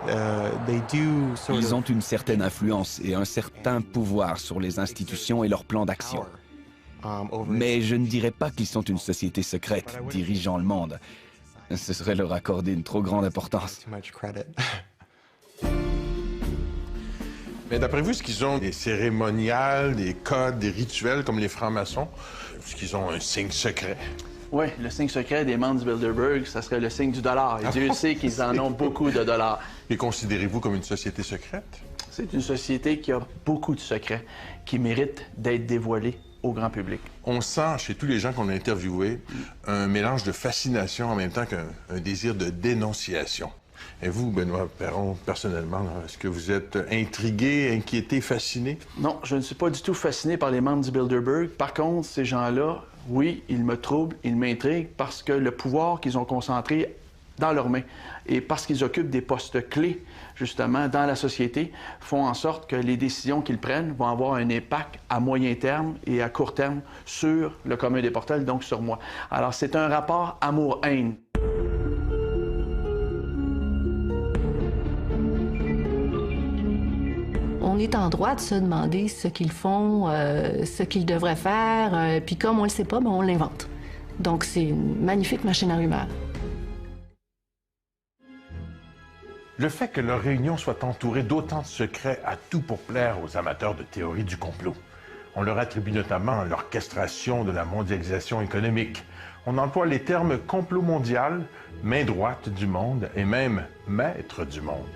Ils ont une certaine influence et un certain pouvoir sur les institutions et leurs plans d'action. Mais je ne dirais pas qu'ils sont une société secrète dirigeant le monde. Ce serait leur accorder une trop grande importance. Mais d'après vous, est-ce qu'ils ont des cérémoniales, des codes, des rituels comme les francs-maçons? Est-ce qu'ils ont un signe secret? Oui, le signe secret des membres du Bilderberg, ça serait le signe du dollar. Et Dieu sait qu'ils en ont beaucoup de dollars. Et considérez-vous comme une société secrète? C'est une société qui a beaucoup de secrets, qui méritent d'être dévoilés au grand public. On sent chez tous les gens qu'on a interviewés un mélange de fascination en même temps qu'un désir de dénonciation. Et vous, Benoît Perron, personnellement, est-ce que vous êtes intrigué, inquiété, fasciné? Non, je ne suis pas du tout fasciné par les membres du Bilderberg. Par contre, ces gens-là, oui, ils me troublent, ils m'intriguent parce que le pouvoir qu'ils ont concentré dans leurs mains et parce qu'ils occupent des postes clés, justement, dans la société, font en sorte que les décisions qu'ils prennent vont avoir un impact à moyen terme et à court terme sur le commun des mortels, donc sur moi. Alors, c'est un rapport amour-haine. On est en droit de se demander ce qu'ils font, ce qu'ils devraient faire, puis comme on le sait pas, ben on l'invente. Donc c'est une magnifique machine à rumeurs. Le fait que leur réunion soit entourée d'autant de secrets a tout pour plaire aux amateurs de théorie du complot. On leur attribue notamment l'orchestration de la mondialisation économique. On emploie les termes complot mondial, main droite du monde et même maître du monde.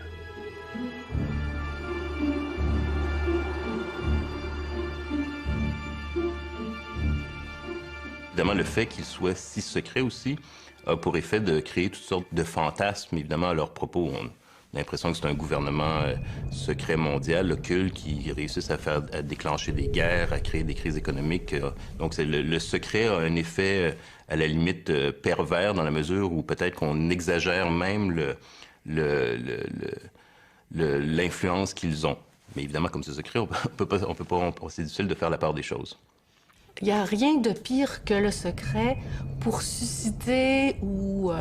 Évidemment, le fait qu'ils soient si secrets aussi a pour effet de créer toutes sortes de fantasmes, évidemment, à leur propos. On a l'impression que c'est un gouvernement secret mondial, occulte, qui réussisse à déclencher des guerres, à créer des crises économiques. Donc, le secret a un effet, à la limite, pervers dans la mesure où peut-être qu'on exagère même l'influence qu'ils ont. Mais évidemment, comme c'est secret, c'est difficile de faire la part des choses. Il n'y a rien de pire que le secret pour susciter ou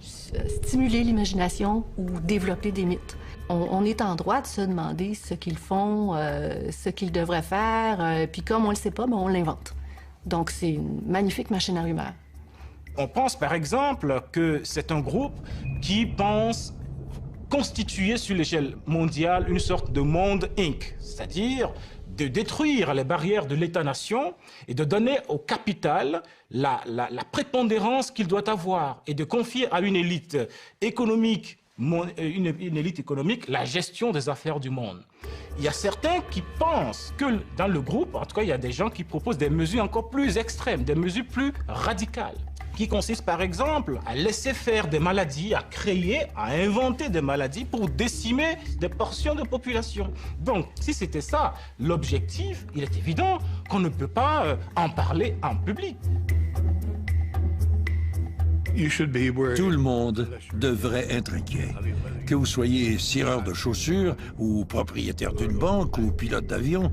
stimuler l'imagination ou développer des mythes. On est en droit de se demander ce qu'ils font, ce qu'ils devraient faire, puis comme on le sait pas, ben on l'invente. Donc c'est une magnifique machine à rumeurs. On pense par exemple que c'est un groupe qui pense constituer sur l'échelle mondiale une sorte de monde Inc., c'est-à-dire de détruire les barrières de l'État-nation et de donner au capital la prépondérance qu'il doit avoir et de confier à une élite économique, une élite économique la gestion des affaires du monde. Il y a certains qui pensent que dans le groupe, en tout cas, il y a des gens qui proposent des mesures encore plus extrêmes, des mesures plus radicales, qui consiste par exemple à laisser faire des maladies, à créer, à inventer des maladies pour décimer des portions de population. Donc, si c'était ça l'objectif, il est évident qu'on ne peut pas en parler en public. Tout le monde devrait être inquiet. Que vous soyez cireur de chaussures ou propriétaire d'une banque ou pilote d'avion,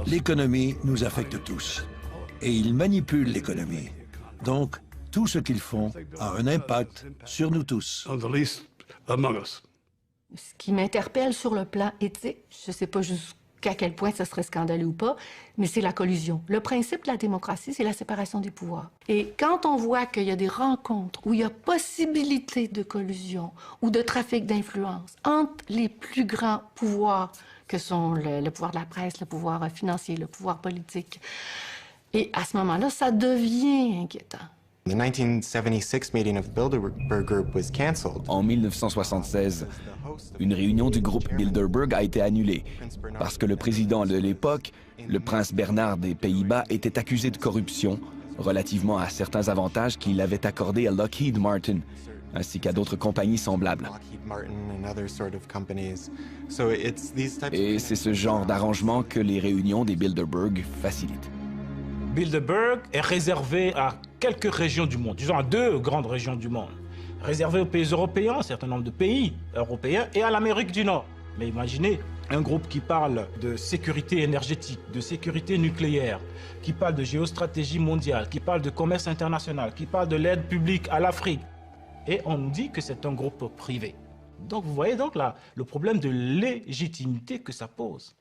l'économie nous affecte tous. Et ils manipulent l'économie. Donc, tout ce qu'ils font a un impact sur nous tous. Ce qui m'interpelle sur le plan éthique, je ne sais pas jusqu'à quel point ça serait scandaleux ou pas, mais c'est la collusion. Le principe de la démocratie, c'est la séparation des pouvoirs. Et quand on voit qu'il y a des rencontres où il y a possibilité de collusion ou de trafic d'influence entre les plus grands pouvoirs que sont le pouvoir de la presse, le pouvoir financier, le pouvoir politique, et à ce moment-là, ça devient inquiétant. En 1976, une réunion du groupe Bilderberg a été annulée parce que le président de l'époque, le prince Bernard des Pays-Bas, était accusé de corruption relativement à certains avantages qu'il avait accordés à Lockheed Martin, ainsi qu'à d'autres compagnies semblables. Et c'est ce genre d'arrangement que les réunions des Bilderberg facilitent. Bilderberg est réservé à quelques régions du monde, disons à 2 grandes régions du monde. Réservé aux pays européens, un certain nombre de pays européens, et à l'Amérique du Nord. Mais imaginez un groupe qui parle de sécurité énergétique, de sécurité nucléaire, qui parle de géostratégie mondiale, qui parle de commerce international, qui parle de l'aide publique à l'Afrique. Et on nous dit que c'est un groupe privé. Donc vous voyez donc là le problème de légitimité que ça pose.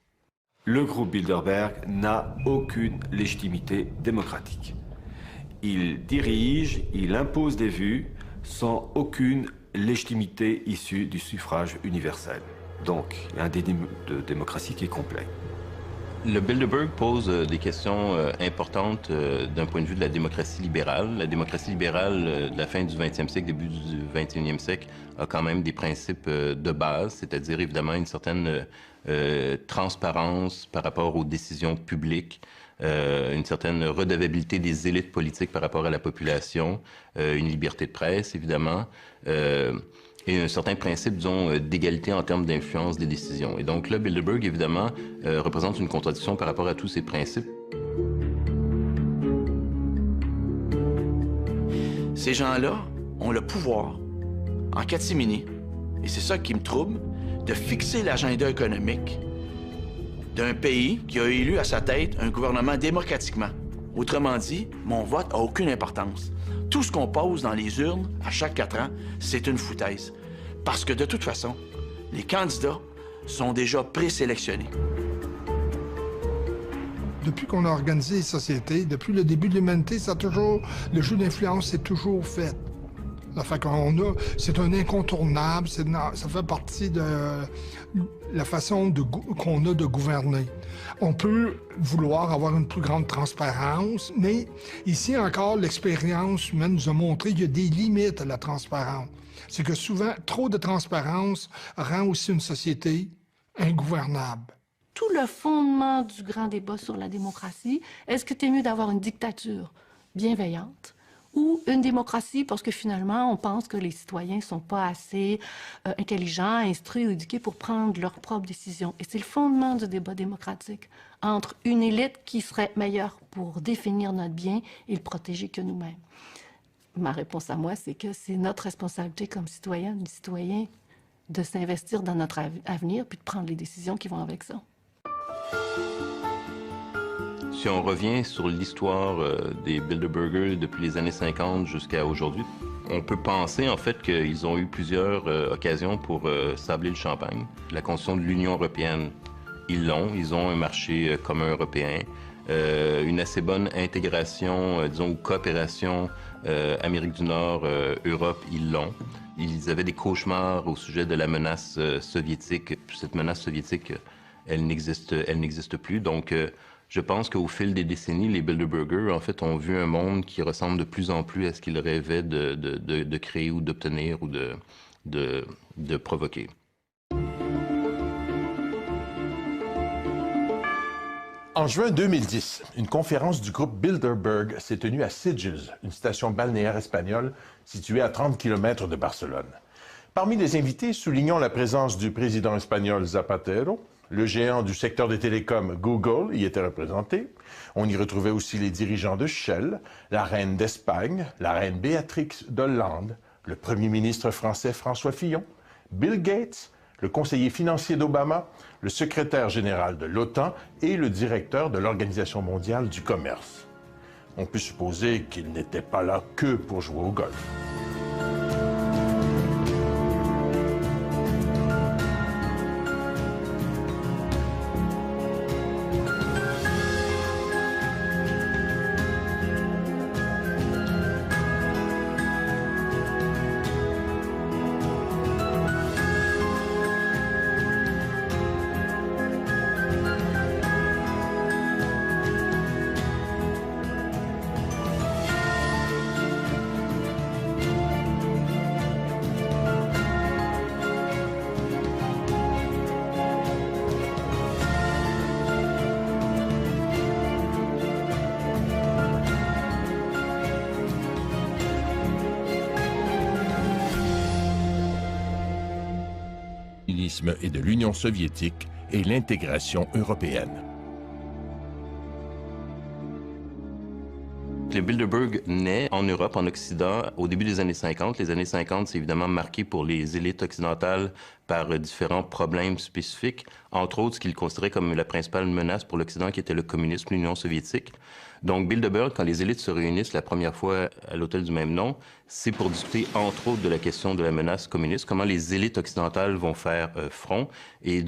Le groupe Bilderberg n'a aucune légitimité démocratique. Il dirige, il impose des vues sans aucune légitimité issue du suffrage universel. Donc, il y a un déni de démocratie qui est complet. Le Bilderberg pose des questions importantes d'un point de vue de la démocratie libérale. La démocratie libérale de la fin du 20e siècle, début du 21e siècle, a quand même des principes de base, c'est-à-dire évidemment une certaine transparence par rapport aux décisions publiques, une certaine redevabilité des élites politiques par rapport à la population, une liberté de presse, évidemment, et un certain principe, disons, d'égalité en termes d'influence des décisions. Et donc là, Bilderberg, évidemment, représente une contradiction par rapport à tous ces principes. Ces gens-là ont le pouvoir, en catimini, et c'est ça qui me trouble, de fixer l'agenda économique d'un pays qui a élu à sa tête un gouvernement démocratiquement. Autrement dit, mon vote n'a aucune importance. Tout ce qu'on pose dans les urnes à chaque 4 ans, c'est une foutaise. Parce que de toute façon, les candidats sont déjà présélectionnés. Depuis qu'on a organisé les sociétés, depuis le début de l'humanité, le jeu d'influence s'est toujours fait. C'est un incontournable, ça fait partie de la façon qu'on a de gouverner. On peut vouloir avoir une plus grande transparence, mais ici encore, l'expérience humaine nous a montré qu'il y a des limites à la transparence. C'est que souvent, trop de transparence rend aussi une société ingouvernable. Tout le fondement du grand débat sur la démocratie, est-ce que c'est mieux d'avoir une dictature bienveillante ou une démocratie parce que finalement, on pense que les citoyens ne sont pas assez intelligents, instruits ou éduqués pour prendre leurs propres décisions. Et c'est le fondement du débat démocratique entre une élite qui serait meilleure pour définir notre bien et le protéger que nous-mêmes. Ma réponse à moi, c'est que c'est notre responsabilité comme citoyennes et citoyens de s'investir dans notre avenir puis de prendre les décisions qui vont avec ça. Si on revient sur l'histoire des Bilderbergers depuis les années 50 jusqu'à aujourd'hui, on peut penser en fait qu'ils ont eu plusieurs occasions pour sabler le champagne. La Constitution de l'Union européenne, ils l'ont. Ils ont un marché commun européen, une assez bonne intégration, disons, ou coopération Amérique du Nord, Europe, ils l'ont. Ils avaient des cauchemars au sujet de la menace soviétique. Cette menace soviétique, elle n'existe plus. Donc, je pense qu'au fil des décennies, les Bilderbergers, en fait, ont vu un monde qui ressemble de plus en plus à ce qu'ils rêvaient de créer ou d'obtenir ou de provoquer. En juin 2010, une conférence du groupe Bilderberg s'est tenue à Sitges, une station balnéaire espagnole située à 30 km de Barcelone. Parmi les invités, soulignons la présence du président espagnol Zapatero, Le géant du secteur des télécoms, Google, y était représenté. On y retrouvait aussi les dirigeants de Shell, la reine d'Espagne, la reine Béatrix d'Hollande, le premier ministre français François Fillon, Bill Gates, le conseiller financier d'Obama, le secrétaire général de l'OTAN et le directeur de l'Organisation mondiale du commerce. On peut supposer qu'ils n'étaient pas là que pour jouer au golf. Et de l'Union soviétique et l'intégration européenne. Le Bilderberg naît en Europe, en Occident, au début des années 50. Les années 50, c'est évidemment marqué pour les élites occidentales par différents problèmes spécifiques, entre autres ce qu'ils considéraient comme la principale menace pour l'Occident, qui était le communisme, l'Union soviétique. Donc, Bilderberg, quand les élites se réunissent la première fois à l'hôtel du même nom, c'est pour discuter, entre autres, de la question de la menace communiste, comment les élites occidentales vont faire front. Et,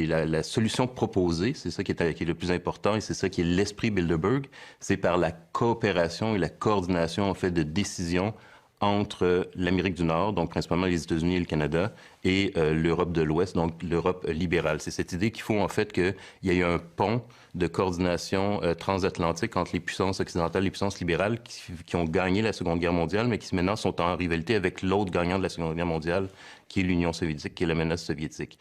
la solution proposée, c'est ça qui est le plus important, et c'est ça qui est l'esprit Bilderberg, c'est par la coopération et la coordination, en fait, de décisions entre l'Amérique du Nord, donc principalement les États-Unis et le Canada, et l'Europe de l'Ouest, donc l'Europe libérale. C'est cette idée qu'il faut en fait qu'il y ait un pont de coordination transatlantique entre les puissances occidentales et les puissances libérales qui ont gagné la Seconde Guerre mondiale, mais qui maintenant sont en rivalité avec l'autre gagnant de la Seconde Guerre mondiale, qui est l'Union soviétique, qui est la menace soviétique.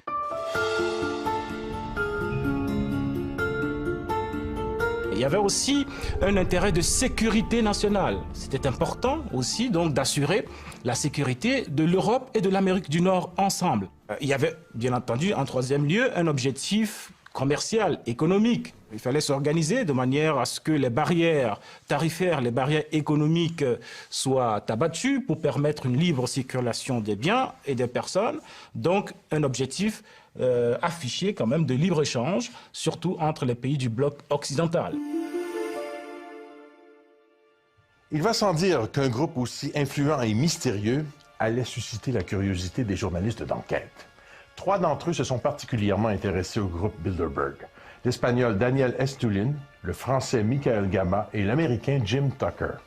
Il y avait aussi un intérêt de sécurité nationale. C'était important aussi donc d'assurer la sécurité de l'Europe et de l'Amérique du Nord ensemble. Il y avait bien entendu en troisième lieu un objectif commercial, économique. Il fallait s'organiser de manière à ce que les barrières tarifaires, les barrières économiques soient abattues pour permettre une libre circulation des biens et des personnes. Donc un objectif affiché quand même de libre-échange, surtout entre les pays du bloc occidental. Il va sans dire qu'un groupe aussi influent et mystérieux allait susciter la curiosité des journalistes d'enquête. 3 d'entre eux se sont particulièrement intéressés au groupe Bilderberg. L'Espagnol Daniel Estulin, le Français Michael Gama et l'Américain Jim Tucker.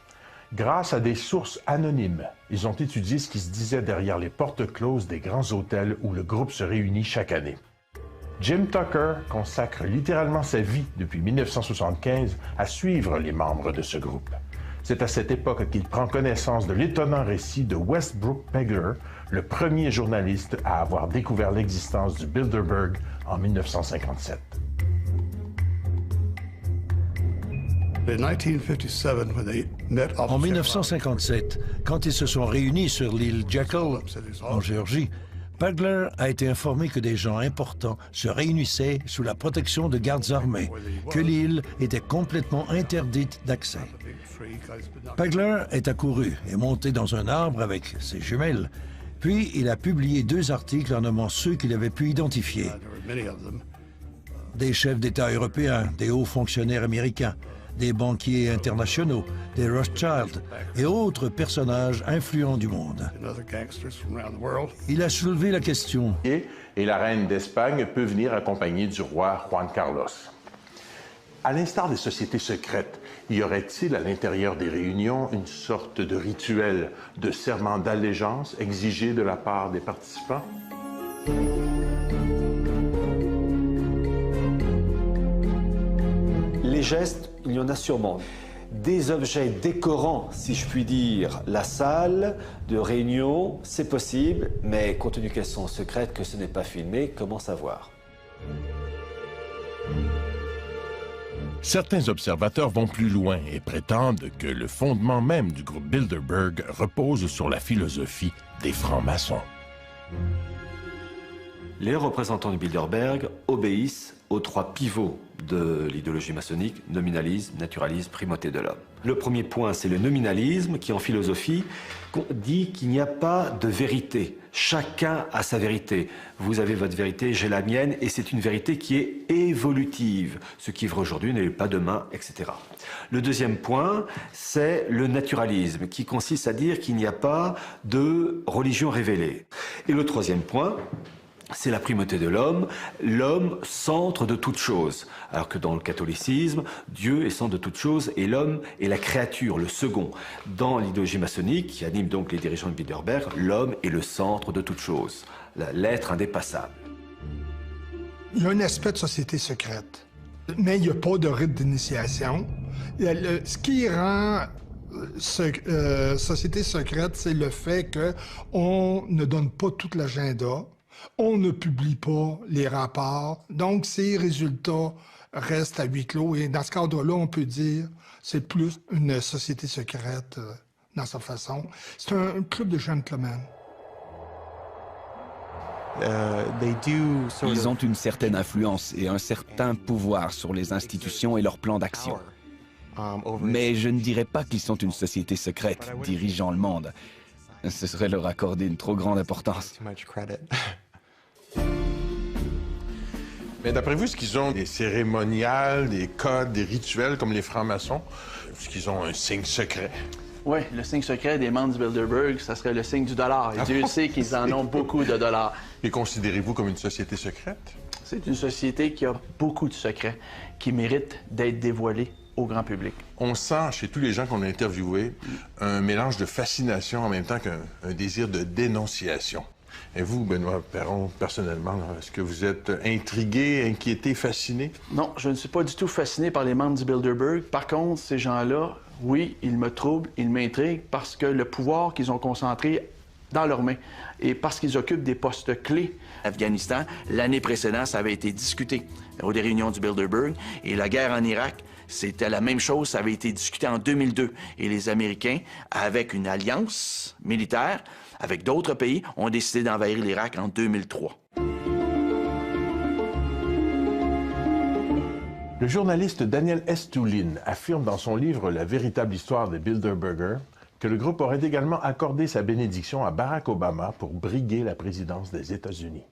Grâce à des sources anonymes, ils ont étudié ce qui se disait derrière les portes closes des grands hôtels où le groupe se réunit chaque année. Jim Tucker consacre littéralement sa vie depuis 1975 à suivre les membres de ce groupe. C'est à cette époque qu'il prend connaissance de l'étonnant récit de Westbrook Pegler, le premier journaliste à avoir découvert l'existence du Bilderberg en 1957. En 1957, quand ils se sont réunis sur l'île Jekyll, en Géorgie, Pegler a été informé que des gens importants se réunissaient sous la protection de gardes armés, que l'île était complètement interdite d'accès. Pegler est accouru et monté dans un arbre avec ses jumelles, puis il a publié 2 articles en nommant ceux qu'il avait pu identifier. Des chefs d'État européens, des hauts fonctionnaires américains, des banquiers internationaux, des Rothschild et autres personnages influents du monde. Il a soulevé la question. Et la reine d'Espagne peut venir accompagnée du roi Juan Carlos. À l'instar des sociétés secrètes, y aurait-il à l'intérieur des réunions une sorte de rituel de serment d'allégeance exigé de la part des participants? Les gestes, il y en a sûrement. Des objets décorant, si je puis dire, la salle de réunion, c'est possible, mais compte tenu qu'elles sont secrètes, que ce n'est pas filmé, comment savoir? Certains observateurs vont plus loin et prétendent que le fondement même du groupe Bilderberg repose sur la philosophie des francs-maçons. Les représentants du Bilderberg obéissent aux 3 pivots de l'idéologie maçonnique: nominalisme, naturalisme, primauté de l'homme. Le premier point, c'est le nominalisme, qui en philosophie dit qu'il n'y a pas de vérité. Chacun a sa vérité. Vous avez votre vérité, j'ai la mienne, et c'est une vérité qui est évolutive. Ce qui est vrai aujourd'hui n'est pas demain, etc. Le deuxième point, c'est le naturalisme, qui consiste à dire qu'il n'y a pas de religion révélée. Et le troisième point, c'est la primauté de l'homme, centre de toute chose. Alors que dans le catholicisme, Dieu est centre de toute chose et l'homme est la créature, le second. Dans l'idéologie maçonnique, qui anime donc les dirigeants de Bilderberg, l'homme est le centre de toute chose, l'être indépassable. Il y a un aspect de société secrète, mais il n'y a pas de rite d'initiation. Ce qui rend société secrète, c'est le fait qu'on ne donne pas tout l'agenda. On ne publie pas les rapports, donc ces résultats restent à huis clos. Et dans ce cadre-là, on peut dire que c'est plus une société secrète dans sa façon. C'est un club de gentlemen. Ils ont une certaine influence et un certain pouvoir sur les institutions et leurs plans d'action. Mais je ne dirais pas qu'ils sont une société secrète dirigeant le monde. Ce serait leur accorder une trop grande importance. Mais d'après vous, est-ce qu'ils ont des cérémoniales, des codes, des rituels comme les francs-maçons? Est-ce qu'ils ont un signe secret? Oui, le signe secret des membres du Bilderberg, ça serait le signe du dollar. Et Dieu sait qu'ils en ont beaucoup de dollars. Les considérez-vous comme une société secrète? C'est une société qui a beaucoup de secrets, qui méritent d'être dévoilés au grand public. On sent chez tous les gens qu'on a interviewés un mélange de fascination en même temps qu'un désir de dénonciation. Et vous, Benoît Perron, personnellement, est-ce que vous êtes intrigué, inquiété, fasciné? Non, je ne suis pas du tout fasciné par les membres du Bilderberg. Par contre, ces gens-là, oui, ils me troublent, ils m'intriguent parce que le pouvoir qu'ils ont concentré dans leurs mains et parce qu'ils occupent des postes clés. Afghanistan, l'année précédente, ça avait été discuté aux réunions du Bilderberg. Et la guerre en Irak, c'était la même chose, ça avait été discuté en 2002. Et les Américains, avec une alliance militaire, avec d'autres pays, ont décidé d'envahir l'Irak en 2003. Le journaliste Daniel Estulin affirme dans son livre « La véritable histoire des Bilderberger » que le groupe aurait également accordé sa bénédiction à Barack Obama pour briguer la présidence des États-Unis.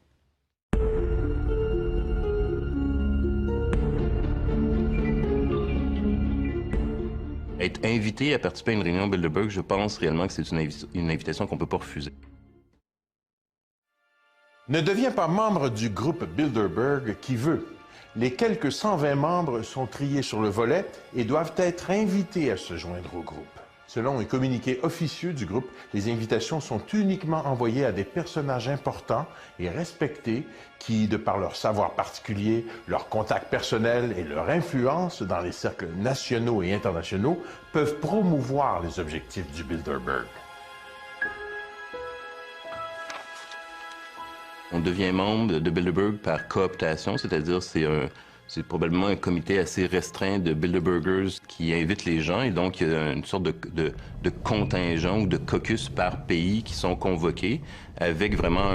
Être invité à participer à une réunion Bilderberg, je pense réellement que c'est une invitation qu'on ne peut pas refuser. Ne devient pas membre du groupe Bilderberg qui veut. Les quelques 120 membres sont triés sur le volet et doivent être invités à se joindre au groupe. Selon un communiqué officieux du groupe, les invitations sont uniquement envoyées à des personnages importants et respectés qui, de par leur savoir particulier, leurs contacts personnels et leur influence dans les cercles nationaux et internationaux, peuvent promouvoir les objectifs du Bilderberg. On devient membre de Bilderberg par cooptation, c'est-à-dire c'est probablement un comité assez restreint de Bilderbergers qui invite les gens et donc il y a une sorte de contingent ou de caucus par pays qui sont convoqués avec vraiment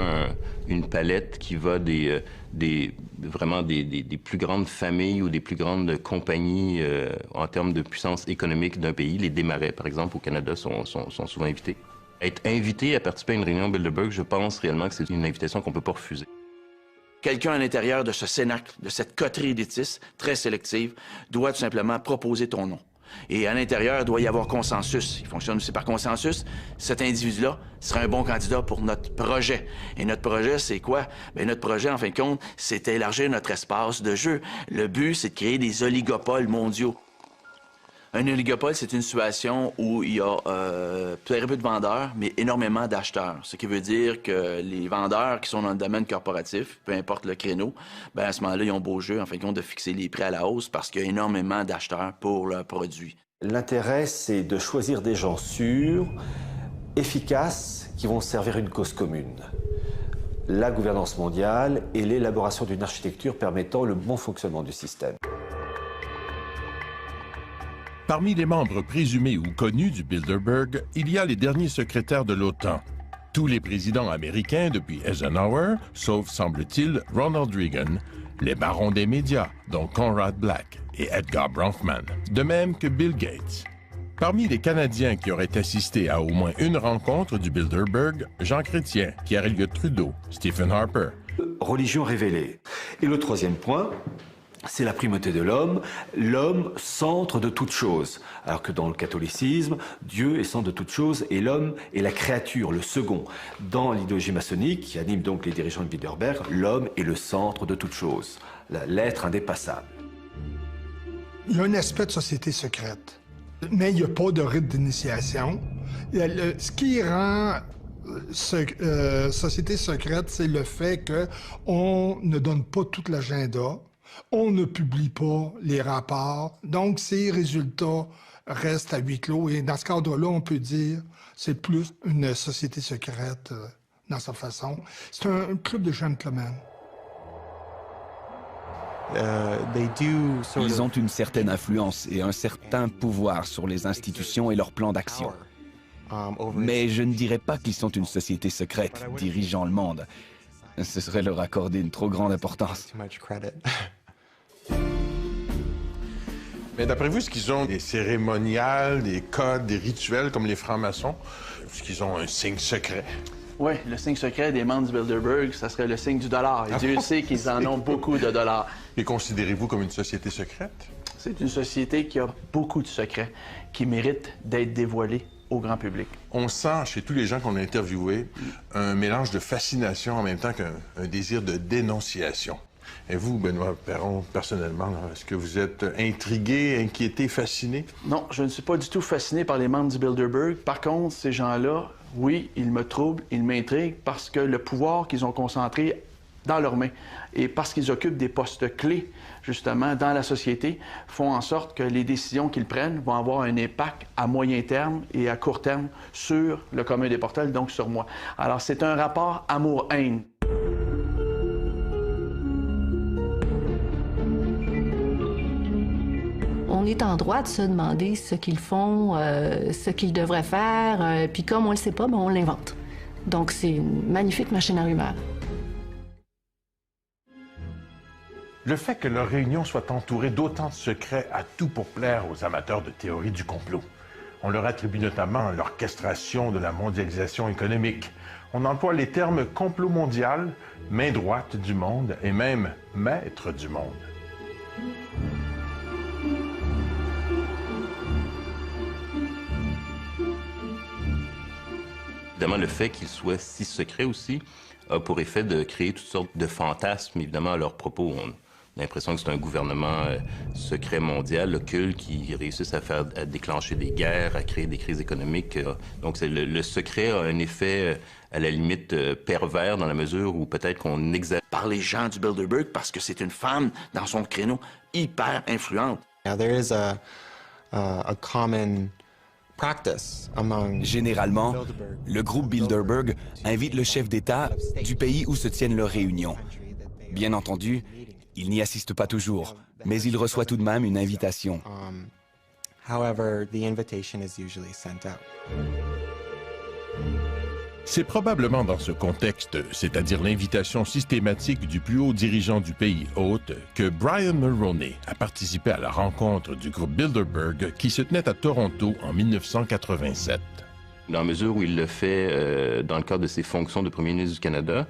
une palette qui va vraiment des plus grandes familles ou des plus grandes compagnies en termes de puissance économique d'un pays. Les Desmarais, par exemple, au Canada, sont souvent invités. Être invité à participer à une réunion Bilderberg, je pense réellement que c'est une invitation qu'on ne peut pas refuser. Quelqu'un à l'intérieur de ce cénacle, de cette coterie éditiste très sélective, doit tout simplement proposer ton nom. Et à l'intérieur, il doit y avoir consensus. Il fonctionne aussi par consensus. Cet individu-là sera un bon candidat pour notre projet. Et notre projet, c'est quoi? Bien, notre projet, en fin de compte, c'est élargir notre espace de jeu. Le but, c'est de créer des oligopoles mondiaux. Un oligopole, c'est une situation où il y a très peu de vendeurs, mais énormément d'acheteurs. Ce qui veut dire que les vendeurs qui sont dans le domaine corporatif, peu importe le créneau, bien à ce moment-là, ils ont beau jeu, en fin de compte, de fixer les prix à la hausse parce qu'il y a énormément d'acheteurs pour leurs produits. L'intérêt, c'est de choisir des gens sûrs, efficaces, qui vont servir une cause commune. La gouvernance mondiale et l'élaboration d'une architecture permettant le bon fonctionnement du système. Parmi les membres présumés ou connus du Bilderberg, il y a les derniers secrétaires de l'OTAN. Tous les présidents américains depuis Eisenhower, sauf, semble-t-il, Ronald Reagan, les barons des médias, dont Conrad Black et Edgar Bronfman, de même que Bill Gates. Parmi les Canadiens qui auraient assisté à au moins une rencontre du Bilderberg, Jean Chrétien, Pierre Elliott Trudeau, Stephen Harper. Religion révélée. Et le troisième point, c'est la primauté de l'homme, centre de toute chose. Alors que dans le catholicisme, Dieu est centre de toute chose et l'homme est la créature, le second. Dans l'idéologie maçonnique, qui anime donc les dirigeants de Bilderberg, l'homme est le centre de toute chose, l'être indépassable. Il y a un aspect de société secrète, mais il n'y a pas de rite d'initiation. Ce qui rend société secrète, c'est le fait qu'on ne donne pas tout l'agenda, on ne publie pas les rapports, donc ces résultats restent à huis clos. Et dans ce cadre-là, on peut dire que c'est plus une société secrète dans sa façon. C'est un club de gentlemen. Ils ont une certaine influence et un certain pouvoir sur les institutions et leurs plans d'action. Mais je ne dirais pas qu'ils sont une société secrète dirigeant le monde. Ce serait leur accorder une trop grande importance. Mais d'après vous, est-ce qu'ils ont des cérémoniales, des codes, des rituels comme les francs-maçons? Est-ce qu'ils ont un signe secret? Oui, le signe secret des membres du Bilderberg, ça serait le signe du dollar. Et Dieu sait qu'ils en ont beaucoup de dollars. Et considérez-vous comme une société secrète? C'est une société qui a beaucoup de secrets, qui méritent d'être dévoilés au grand public. On sent chez tous les gens qu'on a interviewés un mélange de fascination en même temps qu'un désir de dénonciation. Et vous, Benoît Perron, personnellement, est-ce que vous êtes intrigué, inquiété, fasciné? Non, je ne suis pas du tout fasciné par les membres du Bilderberg. Par contre, ces gens-là, oui, ils me troublent, ils m'intriguent parce que le pouvoir qu'ils ont concentré dans leurs mains et parce qu'ils occupent des postes clés, justement, dans la société, font en sorte que les décisions qu'ils prennent vont avoir un impact à moyen terme et à court terme sur le commun des mortels, donc sur moi. Alors, c'est un rapport amour-haine. On est en droit de se demander ce qu'ils font, ce qu'ils devraient faire, puis comme on le sait pas, ben on l'invente. Donc c'est une magnifique machine à rumeurs. Le fait que leur réunion soit entourée d'autant de secrets a tout pour plaire aux amateurs de théorie du complot. On leur attribue notamment l'orchestration de la mondialisation économique. On emploie les termes complot mondial, main droite du monde et même maître du monde. Évidemment, le fait qu'ils soient si secrets aussi a pour effet de créer toutes sortes de fantasmes, évidemment, à leur propos. On a l'impression que c'est un gouvernement secret mondial, occulte, qui réussisse à déclencher des guerres, à créer des crises économiques. Donc, le secret a un effet, à la limite, pervers dans la mesure où peut-être qu'on exagère. Par les gens du Bilderberg, parce que c'est une femme dans son créneau hyper influente. There is a common... Généralement, le groupe Bilderberg invite le chef d'État du pays où se tiennent leurs réunions. Bien entendu, il n'y assiste pas toujours, mais il reçoit tout de même une invitation. C'est probablement dans ce contexte, c'est-à-dire l'invitation systématique du plus haut dirigeant du pays hôte, que Brian Mulroney a participé à la rencontre du groupe Bilderberg qui se tenait à Toronto en 1987. Dans la mesure où il le fait dans le cadre de ses fonctions de premier ministre du Canada,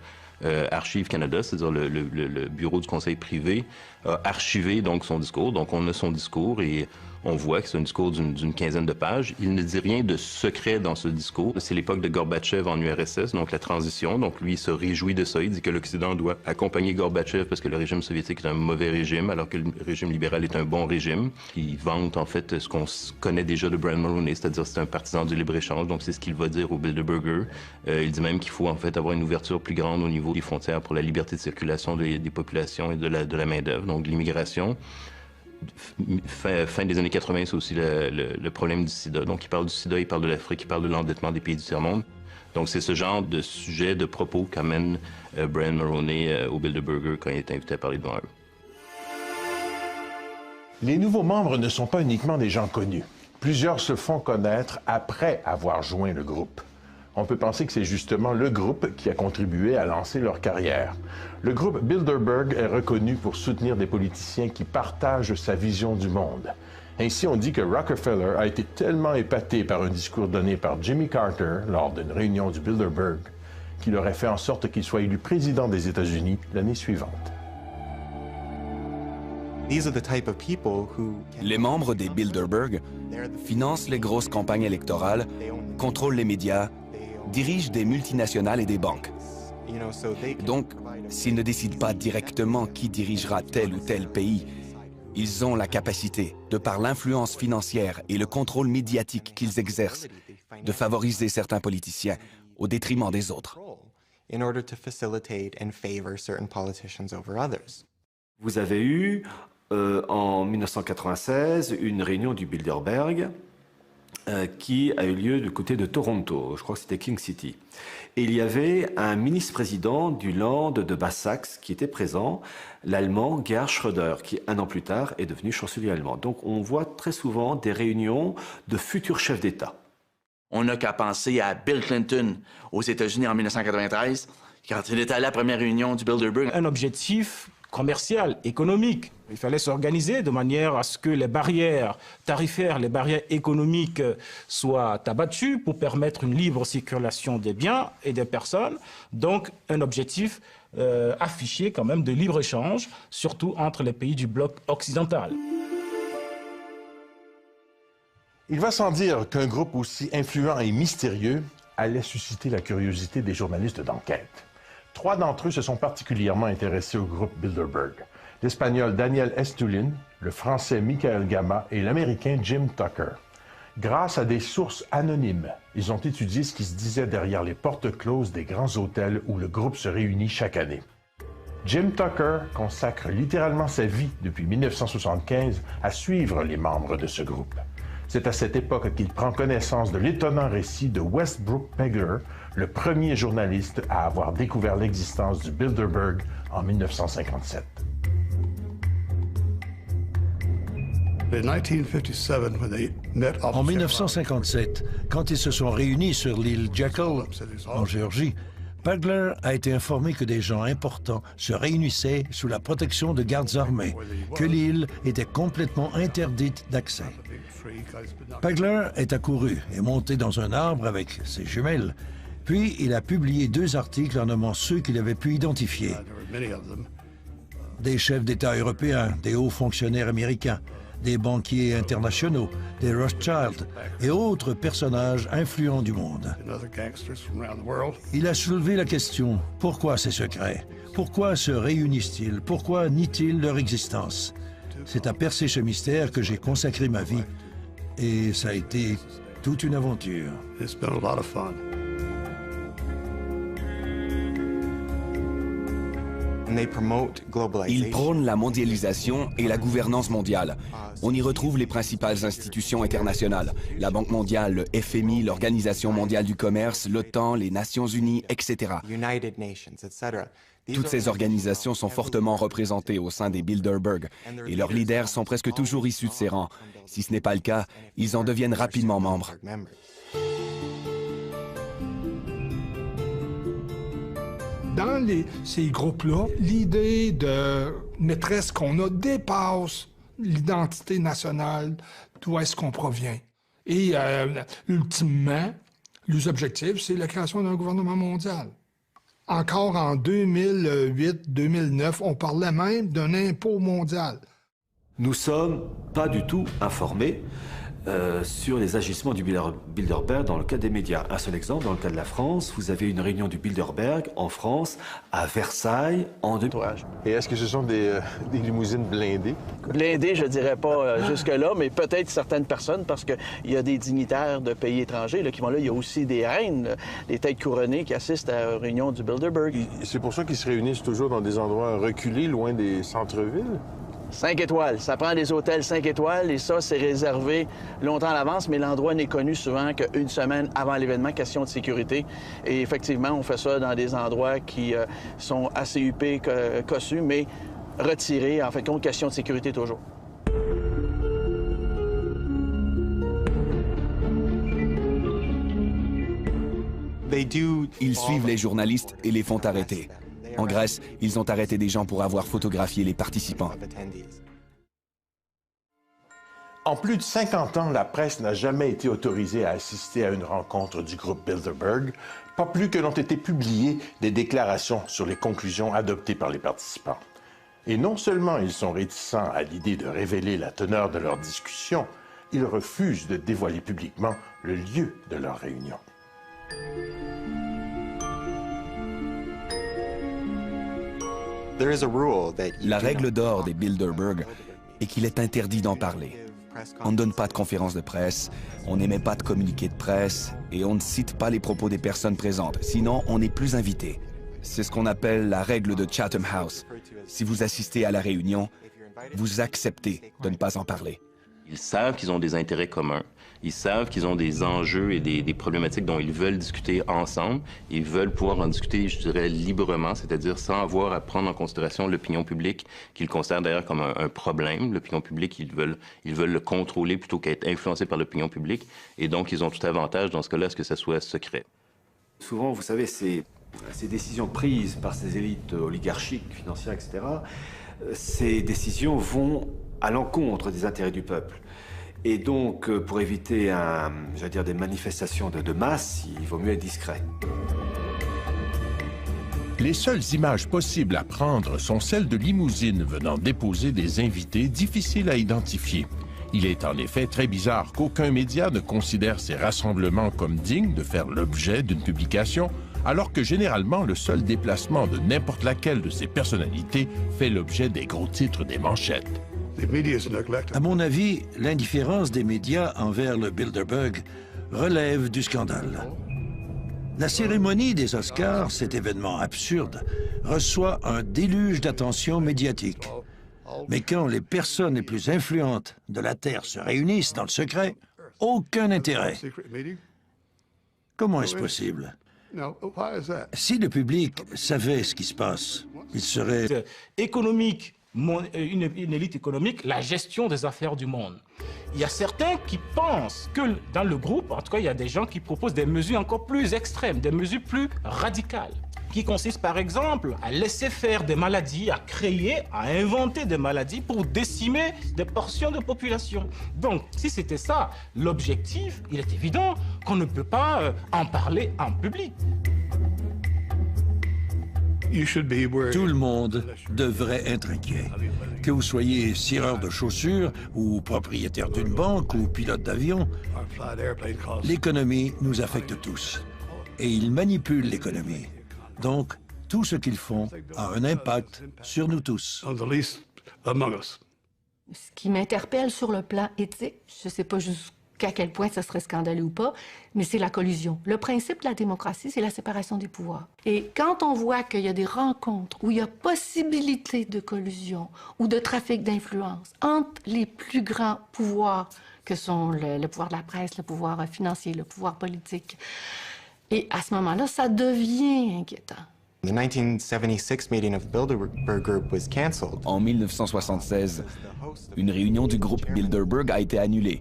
Archives Canada, c'est-à-dire le bureau du conseil privé, a archivé donc son discours. Donc on a son discours et on voit que c'est un discours d'une quinzaine de pages. Il ne dit rien de secret dans ce discours. C'est l'époque de Gorbatchev en URSS, donc la transition. Donc lui, il se réjouit de ça. Il dit que l'Occident doit accompagner Gorbatchev parce que le régime soviétique est un mauvais régime, alors que le régime libéral est un bon régime. Il vante en fait ce qu'on connaît déjà de Brian Mulroney, c'est-à-dire c'est un partisan du libre-échange. Donc c'est ce qu'il va dire aux Bilderberger. Il dit même qu'il faut en fait avoir une ouverture plus grande au niveau des frontières pour la liberté de circulation des populations et de la main-d'œuvre, donc de l'immigration. Fin des années 80, c'est aussi le problème du sida. Donc, il parle du sida, il parle de l'Afrique, il parle de l'endettement des pays du tiers-monde. Donc, c'est ce genre de sujet, de propos qu'amène Brian Mulroney au Bilderberger quand il est invité à parler devant eux. Les nouveaux membres ne sont pas uniquement des gens connus. Plusieurs se font connaître après avoir joint le groupe. On peut penser que c'est justement le groupe qui a contribué à lancer leur carrière. Le groupe Bilderberg est reconnu pour soutenir des politiciens qui partagent sa vision du monde. Ainsi, on dit que Rockefeller a été tellement épaté par un discours donné par Jimmy Carter lors d'une réunion du Bilderberg qu'il aurait fait en sorte qu'il soit élu président des États-Unis l'année suivante. Les membres des Bilderberg financent les grosses campagnes électorales, contrôlent les médias, dirigent des multinationales et des banques. Donc, s'ils ne décident pas directement qui dirigera tel ou tel pays, ils ont la capacité, de par l'influence financière et le contrôle médiatique qu'ils exercent, de favoriser certains politiciens au détriment des autres. Vous avez eu, en 1996, une réunion du Bilderberg qui a eu lieu du côté de Toronto, je crois que c'était King City. Et il y avait un ministre-président du Land de Basse-Saxe qui était présent, l'Allemand Gerhard Schröder, qui un an plus tard est devenu chancelier allemand. Donc on voit très souvent des réunions de futurs chefs d'État. On n'a qu'à penser à Bill Clinton aux États-Unis en 1993, quand il était à la première réunion du Bilderberg. Un objectif commercial, économique. Il fallait s'organiser de manière à ce que les barrières tarifaires, les barrières économiques soient abattues pour permettre une libre circulation des biens et des personnes. Donc, un objectif affiché quand même de libre-échange, surtout entre les pays du bloc occidental. Il va sans dire qu'un groupe aussi influent et mystérieux allait susciter la curiosité des journalistes d'enquête. 3 d'entre eux se sont particulièrement intéressés au groupe Bilderberg. L'Espagnol Daniel Estulin, le Français Michael Gama et l'Américain Jim Tucker. Grâce à des sources anonymes, ils ont étudié ce qui se disait derrière les portes closes des grands hôtels où le groupe se réunit chaque année. Jim Tucker consacre littéralement sa vie depuis 1975 à suivre les membres de ce groupe. C'est à cette époque qu'il prend connaissance de l'étonnant récit de Westbrook Pegler, le premier journaliste à avoir découvert l'existence du Bilderberg en 1957. En 1957, quand ils se sont réunis sur l'île Jekyll, en Géorgie, Pegler a été informé que des gens importants se réunissaient sous la protection de gardes armés, que l'île était complètement interdite d'accès. Pegler est accouru et monté dans un arbre avec ses jumelles, puis il a publié 2 articles en nommant ceux qu'il avait pu identifier. Des chefs d'État européens, des hauts fonctionnaires américains, des banquiers internationaux, des Rothschild et autres personnages influents du monde. Il a soulevé la question, pourquoi ces secrets? Pourquoi se réunissent-ils? Pourquoi nient-ils leur existence? C'est à percer ce mystère que j'ai consacré ma vie et ça a été toute une aventure. Ils prônent la mondialisation et la gouvernance mondiale. On y retrouve les principales institutions internationales, la Banque mondiale, le FMI, l'Organisation mondiale du commerce, l'OTAN, les Nations unies, etc. Toutes ces organisations sont fortement représentées au sein des Bilderberg et leurs leaders sont presque toujours issus de ces rangs. Si ce n'est pas le cas, ils en deviennent rapidement membres. Dans ces groupes-là, l'idée de maîtresse qu'on a dépasse l'identité nationale, d'où est-ce qu'on provient. Et ultimement, les objectifs, c'est la création d'un gouvernement mondial. Encore en 2008-2009, on parlait même d'un impôt mondial. Nous ne sommes pas du tout informés sur les agissements du Bilderberg dans le cadre des médias. Un seul exemple, dans le cas de la France, vous avez une réunion du Bilderberg en France, à Versailles, en 2000. Et est-ce que ce sont des limousines blindées? Blindées, je dirais pas jusque-là, mais peut-être certaines personnes, parce qu'il y a des dignitaires de pays étrangers là, qui vont là. Il y a aussi des reines, des têtes couronnées qui assistent à la réunion du Bilderberg. C'est pour ça qu'ils se réunissent toujours dans des endroits reculés, loin des centres-villes? 5 étoiles. Ça prend des hôtels 5 étoiles et ça, c'est réservé longtemps à l'avance, mais l'endroit n'est connu souvent qu'une semaine avant l'événement, question de sécurité. Et effectivement, on fait ça dans des endroits qui sont assez huppés, cossus, mais retirés, en fait, compte, question de sécurité toujours. Ils suivent les journalistes et les font arrêter. En Grèce, ils ont arrêté des gens pour avoir photographié les participants. En plus de 50 ans, la presse n'a jamais été autorisée à assister à une rencontre du groupe Bilderberg, pas plus que n'ont été publiées des déclarations sur les conclusions adoptées par les participants. Et non seulement ils sont réticents à l'idée de révéler la teneur de leurs discussions, ils refusent de dévoiler publiquement le lieu de leur réunion. La règle d'or des Bilderberg est qu'il est interdit d'en parler. On ne donne pas de conférences de presse, on n'émet pas de communiqués de presse et on ne cite pas les propos des personnes présentes, sinon on n'est plus invité. C'est ce qu'on appelle la règle de Chatham House. Si vous assistez à la réunion, vous acceptez de ne pas en parler. Ils savent qu'ils ont des intérêts communs. Ils savent qu'ils ont des enjeux et des problématiques dont ils veulent discuter ensemble. Ils veulent pouvoir en discuter, je dirais, librement, c'est-à-dire sans avoir à prendre en considération l'opinion publique, qu'ils considèrent d'ailleurs comme un problème. L'opinion publique, ils veulent le contrôler plutôt qu'être influencés par l'opinion publique. Et donc, ils ont tout avantage, dans ce cas-là, à ce que ça soit secret. Souvent, vous savez, ces décisions prises par ces élites oligarchiques, financières, etc., ces décisions vont à l'encontre des intérêts du peuple. Et donc, pour éviter des manifestations de masse, il vaut mieux être discret. Les seules images possibles à prendre sont celles de limousines venant déposer des invités difficiles à identifier. Il est en effet très bizarre qu'aucun média ne considère ces rassemblements comme dignes de faire l'objet d'une publication, alors que généralement le seul déplacement de n'importe laquelle de ces personnalités fait l'objet des gros titres des manchettes. À mon avis, l'indifférence des médias envers le Bilderberg relève du scandale. La cérémonie des Oscars, cet événement absurde, reçoit un déluge d'attention médiatique. Mais quand les personnes les plus influentes de la Terre se réunissent dans le secret, aucun intérêt. Comment est-ce possible? Si le public savait ce qui se passe, il serait... Économique, une élite économique, la gestion des affaires du monde. Il y a certains qui pensent que dans le groupe, en tout cas, il y a des gens qui proposent des mesures encore plus extrêmes, des mesures plus radicales, qui consistent par exemple à laisser faire des maladies, à créer, à inventer des maladies pour décimer des portions de population. Donc, si c'était ça l'objectif, il est évident qu'on ne peut pas en parler en public. Tout le monde devrait être inquiet. Que vous soyez cireur de chaussures ou propriétaire d'une banque ou pilote d'avion, l'économie nous affecte tous. Et ils manipulent l'économie. Donc, tout ce qu'ils font a un impact sur nous tous. Ce qui m'interpelle sur le plan éthique, je ne sais pas jusqu'à quel point ça serait scandaleux ou pas, mais c'est la collusion. Le principe de la démocratie, c'est la séparation des pouvoirs. Et quand on voit qu'il y a des rencontres où il y a possibilité de collusion ou de trafic d'influence entre les plus grands pouvoirs que sont le pouvoir de la presse, le pouvoir financier, le pouvoir politique, et à ce moment-là, ça devient inquiétant. En 1976, une réunion du groupe Bilderberg a été annulée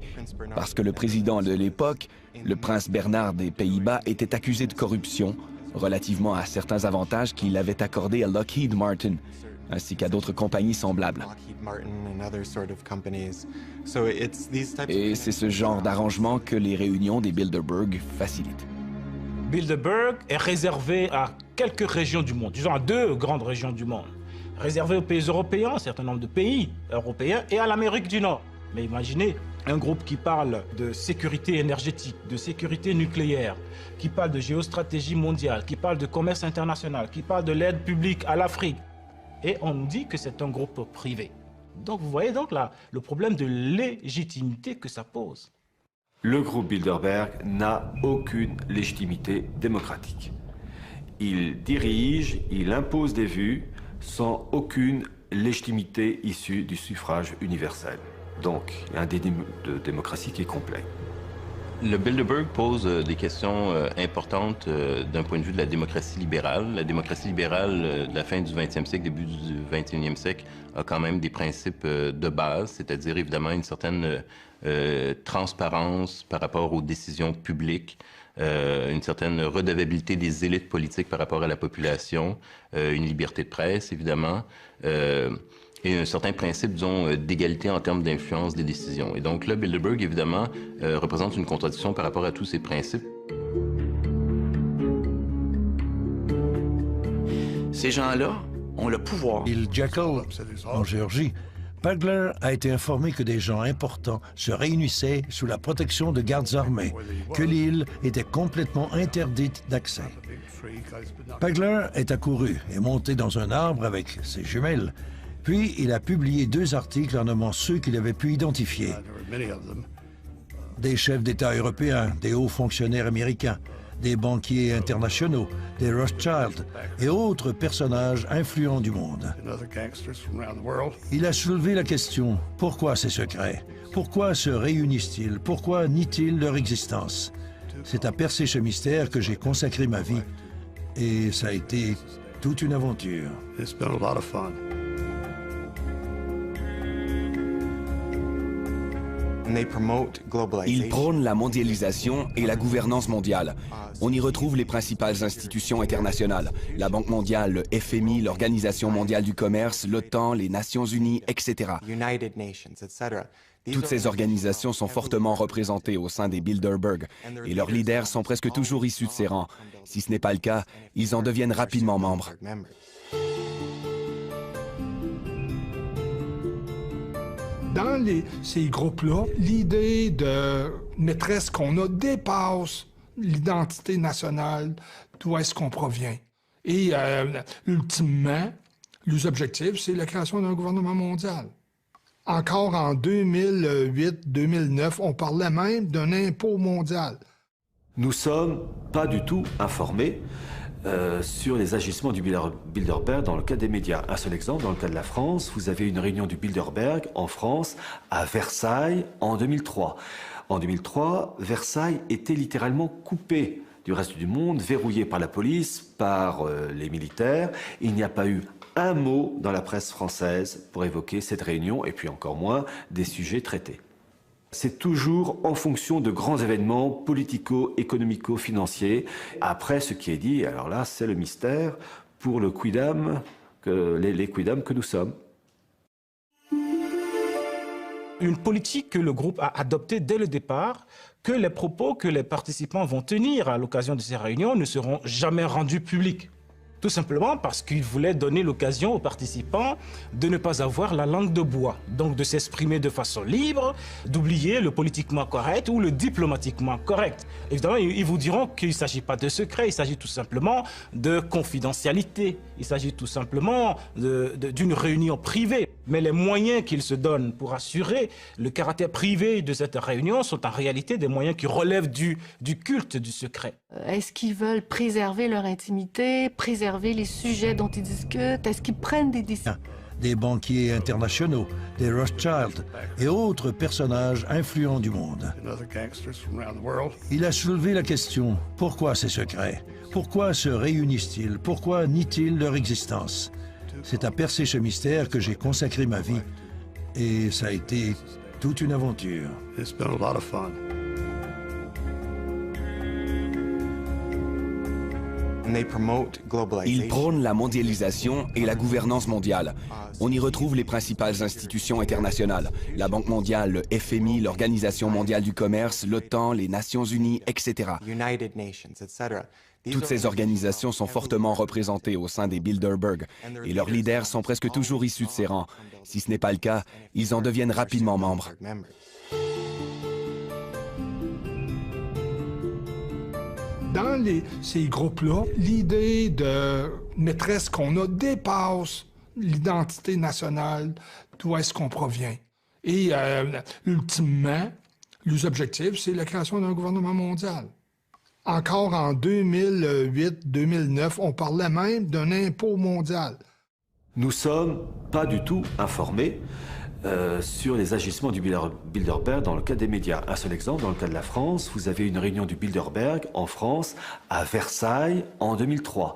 parce que le président de l'époque, le prince Bernard des Pays-Bas, était accusé de corruption relativement à certains avantages qu'il avait accordés à Lockheed Martin, ainsi qu'à d'autres compagnies semblables. Et c'est ce genre d'arrangement que les réunions des Bilderberg facilitent. Bilderberg est réservé à quelques régions du monde, disons à 2 grandes régions du monde, réservé aux pays européens, un certain nombre de pays européens, et à l'Amérique du Nord. Mais imaginez un groupe qui parle de sécurité énergétique, de sécurité nucléaire, qui parle de géostratégie mondiale, qui parle de commerce international, qui parle de l'aide publique à l'Afrique. Et on nous dit que c'est un groupe privé. Donc vous voyez donc là le problème de légitimité que ça pose. Le groupe Bilderberg n'a aucune légitimité démocratique. Il dirige, il impose des vues sans aucune légitimité issue du suffrage universel. Donc, il y a un déni de démocratie qui est complet. Le Bilderberg pose des questions importantes d'un point de vue de la démocratie libérale. La démocratie libérale de la fin du 20e siècle, début du 21e siècle, a quand même des principes de base, c'est-à-dire évidemment une certaine transparence par rapport aux décisions publiques, une certaine redevabilité des élites politiques par rapport à la population, une liberté de presse, évidemment, et un certain principe, disons, d'égalité en termes d'influence des décisions. Et donc là, Bilderberg, évidemment, représente une contradiction par rapport à tous ces principes. Ces gens-là ont le pouvoir. L'île Jekyll, en Géorgie, Pagler a été informé que des gens importants se réunissaient sous la protection de gardes armés, que l'île était complètement interdite d'accès. Pagler est accouru et monté dans un arbre avec ses jumelles, puis il a publié 2 articles en nommant ceux qu'il avait pu identifier. Des chefs d'État européens, des hauts fonctionnaires américains, des banquiers internationaux, des Rothschild et autres personnages influents du monde. Il a soulevé la question, pourquoi ces secrets? Pourquoi se réunissent-ils? Pourquoi nient-ils leur existence? C'est à percer ce mystère que j'ai consacré ma vie et ça a été toute une aventure. Ils prônent la mondialisation et la gouvernance mondiale. On y retrouve les principales institutions internationales, la Banque mondiale, le FMI, l'Organisation mondiale du commerce, l'OTAN, les Nations unies, etc. Toutes ces organisations sont fortement représentées au sein des Bilderberg et leurs leaders sont presque toujours issus de ces rangs. Si ce n'est pas le cas, ils en deviennent rapidement membres. Dans ces groupes-là, l'idée de maîtresse qu'on a dépasse l'identité nationale, d'où est-ce qu'on provient. Et ultimement, les objectifs, c'est la création d'un gouvernement mondial. Encore en 2008-2009, on parlait même d'un impôt mondial. Nous ne sommes pas du tout informés sur les agissements du Bilderberg dans le cadre des médias. Un seul exemple, dans le cas de la France, vous avez une réunion du Bilderberg en France, à Versailles, en 2003. En 2003, Versailles était littéralement coupé du reste du monde, verrouillé par la police, par les militaires. Il n'y a pas eu un mot dans la presse française pour évoquer cette réunion, et puis encore moins des sujets traités. C'est toujours en fonction de grands événements politico-économico-financiers. Après, ce qui est dit, alors là, c'est le mystère pour le quidam, les quidam que nous sommes. Une politique que le groupe a adoptée dès le départ, que les propos que les participants vont tenir à l'occasion de ces réunions ne seront jamais rendus publics. Tout simplement parce qu'il voulait donner l'occasion aux participants de ne pas avoir la langue de bois, donc de s'exprimer de façon libre, d'oublier le politiquement correct ou le diplomatiquement correct. Évidemment, ils vous diront qu'il ne s'agit pas de secret, il s'agit tout simplement de confidentialité, il s'agit tout simplement d'une réunion privée. Mais les moyens qu'ils se donnent pour assurer le caractère privé de cette réunion sont en réalité des moyens qui relèvent du culte du secret. Est-ce qu'ils veulent préserver leur intimité, préserver les sujets dont ils discutent? Est-ce qu'ils prennent des décisions? Des banquiers internationaux, des Rothschild et autres personnages influents du monde. Il a soulevé la question, pourquoi ces secrets? Pourquoi se réunissent-ils? Pourquoi nient-ils leur existence? C'est à percer ce mystère que j'ai consacré ma vie et ça a été toute une aventure. Ils prônent la mondialisation et la gouvernance mondiale. On y retrouve les principales institutions internationales, la Banque mondiale, le FMI, l'Organisation mondiale du commerce, l'OTAN, les Nations unies, etc. Toutes ces organisations sont fortement représentées au sein des Bilderberg et leurs leaders sont presque toujours issus de ces rangs. Si ce n'est pas le cas, ils en deviennent rapidement membres. Dans ces groupes-là, l'idée de maîtresse qu'on a dépasse l'identité nationale, d'où est-ce qu'on provient. Et ultimement, les objectifs, c'est la création d'un gouvernement mondial. Encore en 2008-2009, on parlait même d'un impôt mondial. Nous ne sommes pas du tout informés sur les agissements du Bilderberg dans le cadre des médias. Un seul exemple, dans le cas de la France, vous avez une réunion du Bilderberg en France, à Versailles, en 2003.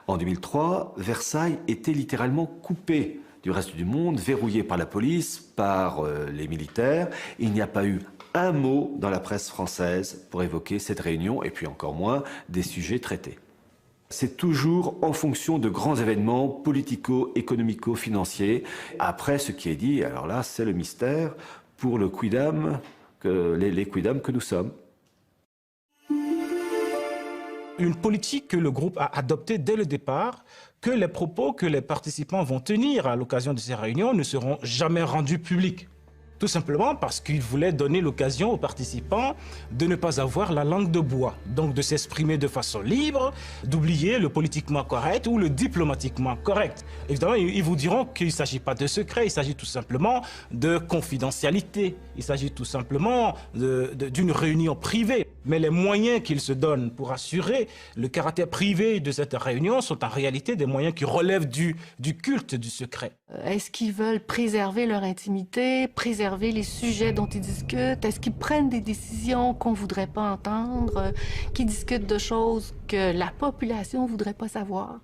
En 2003, Versailles était littéralement coupé du reste du monde, verrouillé par la police, par les militaires. Il n'y a pas eu un mot dans la presse française pour évoquer cette réunion, et puis encore moins des sujets traités. C'est toujours en fonction de grands événements politico-économico-financiers. Après, ce qui est dit, alors là, c'est le mystère pour le quidam, les quidam que nous sommes. Une politique que le groupe a adoptée dès le départ, que les propos que les participants vont tenir à l'occasion de ces réunions ne seront jamais rendus publics. Tout simplement parce qu'il voulait donner l'occasion aux participants de ne pas avoir la langue de bois, donc de s'exprimer de façon libre, d'oublier le politiquement correct ou le diplomatiquement correct. Évidemment, ils vous diront qu'il ne s'agit pas de secret, il s'agit tout simplement de confidentialité, il s'agit tout simplement d'une réunion privée. Mais les moyens qu'ils se donnent pour assurer le caractère privé de cette réunion sont en réalité des moyens qui relèvent du culte du secret. Est-ce qu'ils veulent préserver leur intimité, préserver les sujets dont ils discutent? Est-ce qu'ils prennent des décisions qu'on ne voudrait pas entendre, qui discutent de choses que la population ne voudrait pas savoir?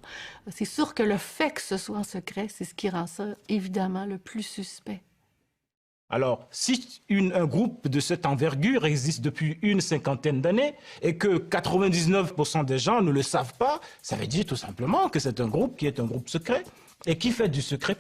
C'est sûr que le fait que ce soit en secret, c'est ce qui rend ça évidemment le plus suspect. Alors, si un groupe de cette envergure existe depuis une cinquantaine d'années et que 99% des gens ne le savent pas, ça veut dire tout simplement que c'est un groupe qui est un groupe secret et qui fait du secret